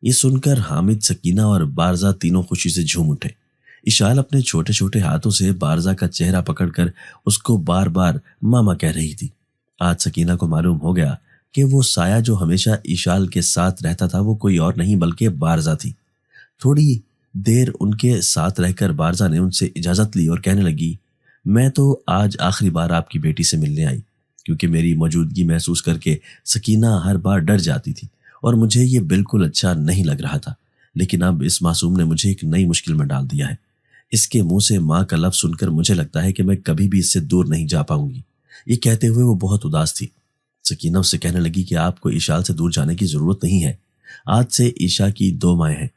یہ سن کر حامد، سکینہ اور بارزہ تینوں خوشی سے جھوم اٹھے۔ ایشال اپنے چھوٹے چھوٹے ہاتھوں سے بارزہ کا چہرہ پکڑ کر اس کو بار بار ماما کہہ رہی تھی۔ آج سکینہ کو معلوم ہو گیا کہ وہ سایہ جو ہمیشہ ایشال کے ساتھ رہتا تھا وہ کوئی اور نہیں بلکہ بارزہ تھی۔ تھوڑی دیر ان کے ساتھ رہ کر بارزہ نے ان سے اجازت لی اور کہنے لگی میں تو آج آخری بار آپ کی بیٹی سے ملنے آئی، کیونکہ میری موجودگی محسوس کر کے سکینہ ہر بار ڈر جاتی تھی اور مجھے یہ بالکل اچھا نہیں لگ رہا تھا، لیکن اب اس معصوم نے مجھے ایک نئی مشکل میں ڈال دیا ہے۔ اس کے منہ سے ماں کا لفظ سن کر مجھے لگتا ہے کہ میں کبھی بھی اس سے دور نہیں جا پاؤں گی۔ یہ کہتے ہوئے وہ بہت اداس تھی۔ سکینہ اس سے کہنے لگی کہ آپ کو ایشال سے دور جانے کی ضرورت نہیں ہے، آج سے ایشا کی 2 مائیں ہیں،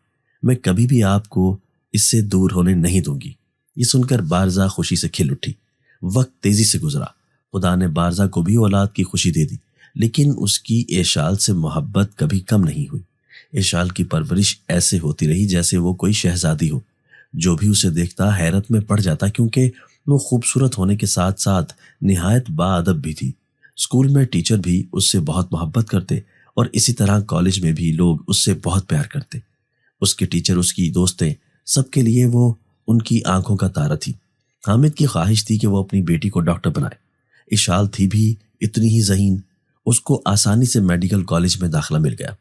میں کبھی بھی آپ کو اس سے دور ہونے نہیں دوں گی۔ یہ سن کر بارزہ خوشی سے کھل اٹھی۔ وقت تیزی سے گزرا، خدا نے بارزہ کو بھی اولاد کی خوشی دے دی، لیکن اس کی ایشال سے محبت کبھی کم نہیں ہوئی۔ ایشال کی پرورش ایسے ہوتی رہی جیسے وہ کوئی شہزادی ہو۔ جو بھی اسے دیکھتا حیرت میں پڑ جاتا، کیونکہ وہ خوبصورت ہونے کے ساتھ ساتھ نہایت با ادب بھی تھی۔ اسکول میں ٹیچر بھی اس سے بہت محبت کرتے اور اسی طرح کالج میں بھی لوگ اس سے بہت پیار کرتے۔ اس کے ٹیچر، اس کی دوستیں، سب کے لیے وہ ان کی آنکھوں کا تارا تھی۔ حامد کی خواہش تھی کہ وہ اپنی بیٹی کو ڈاکٹر بنائے۔ ایشال تھی بھی اتنی ہی ذہین، اس کو آسانی سے میڈیکل کالج میں داخلہ مل گیا۔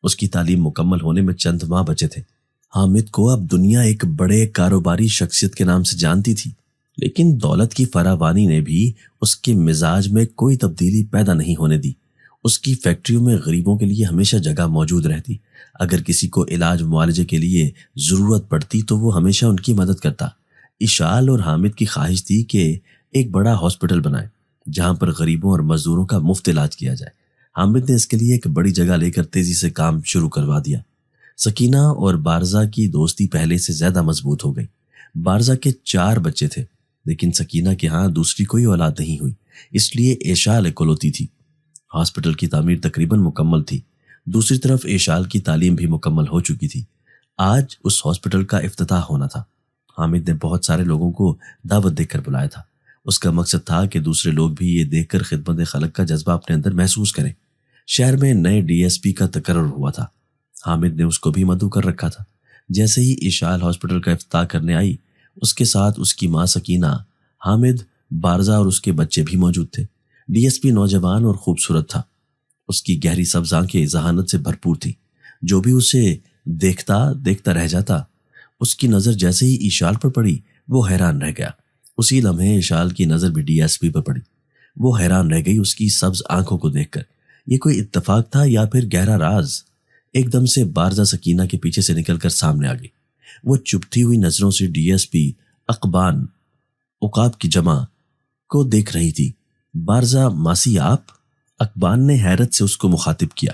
اس کی تعلیم مکمل ہونے میں چند ماہ بچے تھے۔ حامد کو اب دنیا ایک بڑے کاروباری شخصیت کے نام سے جانتی تھی، لیکن دولت کی فراوانی نے بھی اس کے مزاج میں کوئی تبدیلی پیدا نہیں ہونے دی۔ اس کی فیکٹریوں میں غریبوں کے لیے ہمیشہ جگہ موجود رہتی۔ اگر کسی کو علاج معالجے کے لیے ضرورت پڑتی تو وہ ہمیشہ ان کی مدد کرتا۔ ایشال اور حامد کی خواہش تھی کہ ایک بڑا ہاسپٹل بنائے جہاں پر غریبوں اور مزدوروں کا مفت علاج کیا جائے۔ حامد نے اس کے لیے ایک بڑی جگہ لے کر تیزی سے کام شروع کروا دیا۔ سکینہ اور بارزہ کی دوستی پہلے سے زیادہ مضبوط ہو گئی۔ بارزہ کے 4 بچے تھے، لیکن سکینہ کے ہاں دوسری کوئی اولاد نہیں ہوئی، اس لیے ایشال اکلوتی تھی۔ ہاسپٹل کی تعمیر تقریباً مکمل تھی۔ دوسری طرف ایشال کی تعلیم بھی مکمل ہو چکی تھی۔ آج اس ہاسپٹل کا افتتاح ہونا تھا۔ حامد نے بہت سارے لوگوں کو دعوت دے کر بلایا تھا۔ اس کا مقصد تھا کہ دوسرے لوگ بھی یہ دیکھ کر خدمت خلق کا جذبہ اپنے اندر محسوس کریں۔ شہر میں نئے DSP کا تقرر ہوا تھا۔ حامد نے اس کو بھی مدعو کر رکھا تھا۔ جیسے ہی ایشال ہاسپٹل کا افتتاح کرنے آئی، اس کے ساتھ اس کی ماں سکینہ، حامد، بارزہ اور اس کے بچے بھی موجود تھے۔ DSP نوجوان اور خوبصورت تھا۔ اس کی گہری سبز آنکھیں ذہانت سے بھرپور تھی۔ جو بھی اسے دیکھتا رہ جاتا۔ اس کی نظر جیسے ہی اشال پر پڑی وہ حیران رہ گیا۔ اسی لمحے اشال کی نظر بھی ڈی ایس پی پر پڑی۔ وہ حیران رہ گئی اس کی سبز آنکھوں کو دیکھ کر۔ یہ کوئی اتفاق تھا یا پھر گہرا راز؟ ایک دم سے بارزہ سکینہ کے پیچھے سے نکل کر سامنے آ گئی۔ وہ چبھتی ہوئی نظروں سے ڈی ایس پی اقبان عقاب کی جمع کو دیکھ رہی تھی۔ بارزہ ماسی آپ؟ اقبان نے حیرت سے اس کو مخاطب کیا،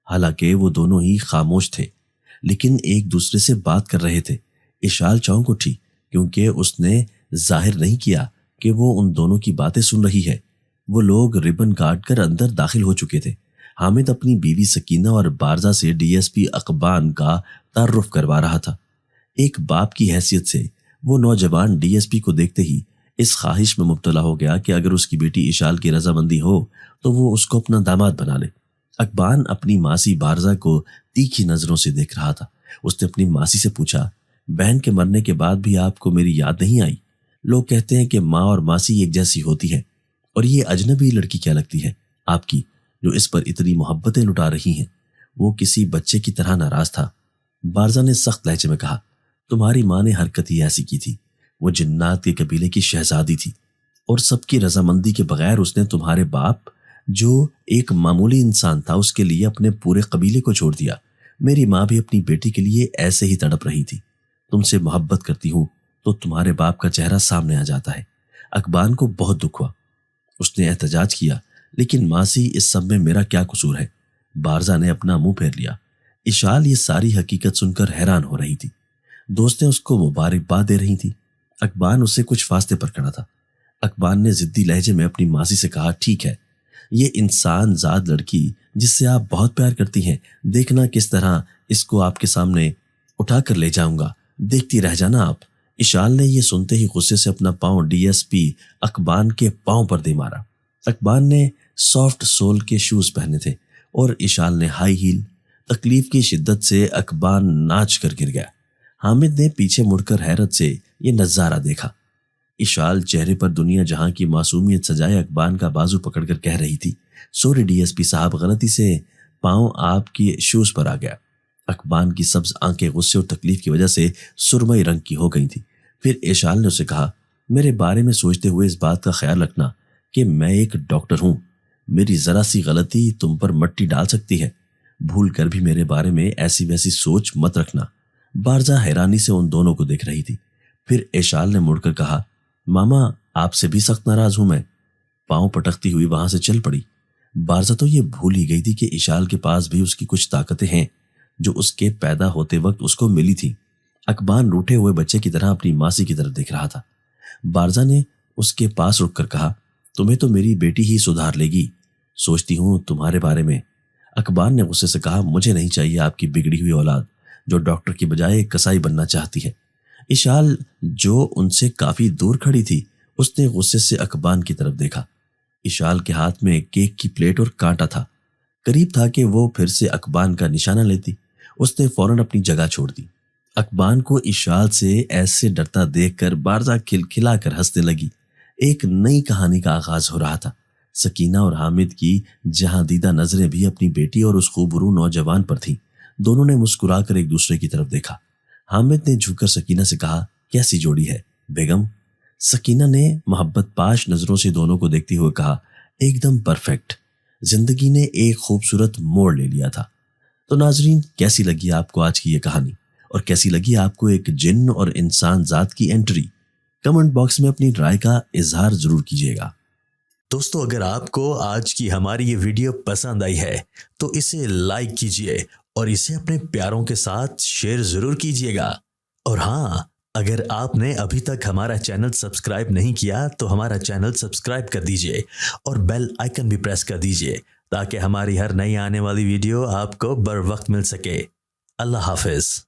حالانکہ وہ دونوں ہی خاموش تھے لیکن ایک دوسرے سے بات کر رہے تھے۔ اشال چونک اٹھی کیونکہ اس نے ظاہر نہیں کیا کہ وہ ان دونوں کی باتیں سن رہی ہے۔ وہ لوگ ربن کاٹ کر اندر داخل ہو چکے تھے۔ حامد اپنی بیوی سکینہ اور بارزہ سے ڈی ایس پی اقبان کا تعارف کروا رہا تھا۔ ایک باپ کی حیثیت سے وہ نوجوان ڈی ایس پی کو دیکھتے ہی اس خواہش میں مبتلا ہو گیا کہ اگر اس کی بیٹی اشال کی رضامندی ہو تو وہ اس کو اپنا داماد بنا لے۔ اقبان اپنی ماسی بارزہ کو تیکھی نظروں سے دیکھ رہا تھا۔ اس نے اپنی ماسی سے پوچھا، بہن کے مرنے کے بعد بھی آپ کو میری یاد نہیں آئی؟ لوگ کہتے ہیں کہ ماں اور ماسی ایک جیسی ہوتی ہے، اور یہ اجنبی لڑکی کیا لگتی ہے آپ کی جو اس پر اتنی محبتیں لٹا رہی ہیں؟ وہ کسی بچے کی طرح ناراض تھا۔ بارزہ نے سخت لہجے میں کہا، تمہاری ماں نے حرکت ہی ایسی کی تھی۔ وہ جنات کے قبیلے کی شہزادی تھی اور سب کی رضامندی کے بغیر اس نے تمہارے باپ جو ایک معمولی انسان تھا اس کے لیے اپنے پورے قبیلے کو چھوڑ دیا۔ میری ماں بھی اپنی بیٹی کے لیے ایسے ہی تڑپ رہی تھی۔ تم سے محبت کرتی ہوں تو تمہارے باپ کا چہرہ سامنے آ جاتا ہے۔ اقبان کو بہت دکھ ہوا۔ اس نے احتجاج کیا، لیکن ماسی اس سب میں میرا کیا قصور ہے؟ بارزہ نے اپنا منہ پھیر لیا۔ اشال یہ ساری حقیقت سن کر حیران ہو رہی تھی۔ دوستیں اس کو مبارکباد دے رہی تھیں۔ اقبان اس سے کچھ فاصلے پر کھڑا تھا۔ اقبان نے ضدی لہجے میں اپنی ماسی سے کہا، ٹھیک ہے، یہ انسان ذات لڑکی جس سے آپ بہت پیار کرتی ہیں، دیکھنا کس طرح اس کو آپ کے سامنے اٹھا کر لے جاؤں گا، دیکھتی رہ جانا آپ۔ اشال نے یہ سنتے ہی غصے سے اپنا پاؤں ڈی ایس پی اقبان کے پاؤں پر دے مارا۔ اقبان نے سافٹ سول کے شوز پہنے تھے اور اشال نے ہائی ہیل۔ تکلیف کی شدت سے اقبان ناچ کر گر گیا۔ حامد نے پیچھے مڑ کر حیرت سے یہ نظارہ دیکھا۔ اشال چہرے پر دنیا جہاں کی معصومیت سجائے اقبان کا بازو پکڑ کر کہہ رہی تھی، سوری ڈی ایس پی صاحب، غلطی سے پاؤں آپ کی شوز پر آ گیا۔ اقبان کی سبز آنکھیں غصے اور تکلیف کی وجہ سے سرمئی رنگ کی ہو گئی تھی۔ پھر اشال نے اسے کہا، میرے بارے میں سوچتے ہوئے اس بات کا خیال رکھنا کہ میں ایک ڈاکٹر ہوں۔ میری ذرا سی غلطی تم پر مٹی ڈال سکتی ہے۔ بھول کر بھی میرے بارے میں ایسی ویسی سوچ مت رکھنا۔ بارزہ حیرانی سے ان دونوں کو دیکھ رہی تھی۔ پھر اشال نے مڑ کر کہا، ماما آپ سے بھی سخت ناراض ہوں میں۔ پاؤں پٹکتی ہوئی وہاں سے چل پڑی۔ بارزہ تو یہ بھول ہی گئی تھی کہ اشال کے پاس بھی اس کی کچھ طاقتیں ہیں جو اس کے پیدا ہوتے وقت اس کو ملی تھی۔ اقبان روٹھے ہوئے بچے کی طرح اپنی ماسی کی طرف دیکھ رہا تھا۔ بارزہ نے اس کے پاس رک کر کہا، تمہیں تو میری بیٹی ہی سدھار لے گی، سوچتی ہوں تمہارے بارے میں۔ اقبان نے غصے سے کہا، مجھے نہیں چاہیے آپ کی بگڑی ہوئی اولاد جو ڈاکٹر کی بجائے ایک کسائی بننا چاہتی ہے۔ اشال جو ان سے کافی دور کھڑی تھی اس نے غصے سے اقبان کی طرف دیکھا۔ اشال کے ہاتھ میں کیک کی پلیٹ اور کانٹا تھا۔ قریب تھا کہ وہ پھر سے اقبان کا نشانہ لیتی۔ اس نے فوراً اپنی جگہ چھوڑ دی۔ اقبان کو اشال سے ایسے ڈرتا دیکھ کر بارزہ کھلکھلا کر ہنسنے لگی۔ ایک نئی کہانی کا آغاز ہو رہا تھا۔ سکینہ اور حامد کی جہاں دیدہ نظریں بھی اپنی بیٹی اور اس خوبرو نوجوان پر تھیں۔ دونوں نے مسکرا کر ایک دوسرے کی طرف دیکھا۔ حامد نے جھک کر سکینہ سے کہا، کیسی جوڑی ہے بیگم؟ سکینہ نے محبت پاش نظروں سے دونوں کو دیکھتے ہوئے کہا، ایک دم پرفیکٹ۔ زندگی نے ایک خوبصورت موڑ لے لیا تھا۔ تو ناظرین، کیسی لگی آپ کو آج کی یہ کہانی، اور کیسی لگی آپ کو ایک جن اور انسان ذات کی انٹری؟ کمنٹ باکس میں اپنی رائے کا اظہار ضرور کیجیے گا۔ دوستو، اگر آپ کو آج کی ہماری یہ ویڈیو پسند آئی ہے تو اسے لائک کیجئے اور اسے اپنے پیاروں کے ساتھ شیئر ضرور کیجئے گا۔ اور ہاں، اگر آپ نے ابھی تک ہمارا چینل سبسکرائب نہیں کیا تو ہمارا چینل سبسکرائب کر دیجئے اور بیل آئیکن بھی پریس کر دیجئے تاکہ ہماری ہر نئی آنے والی ویڈیو آپ کو بر وقت مل سکے۔ اللہ حافظ۔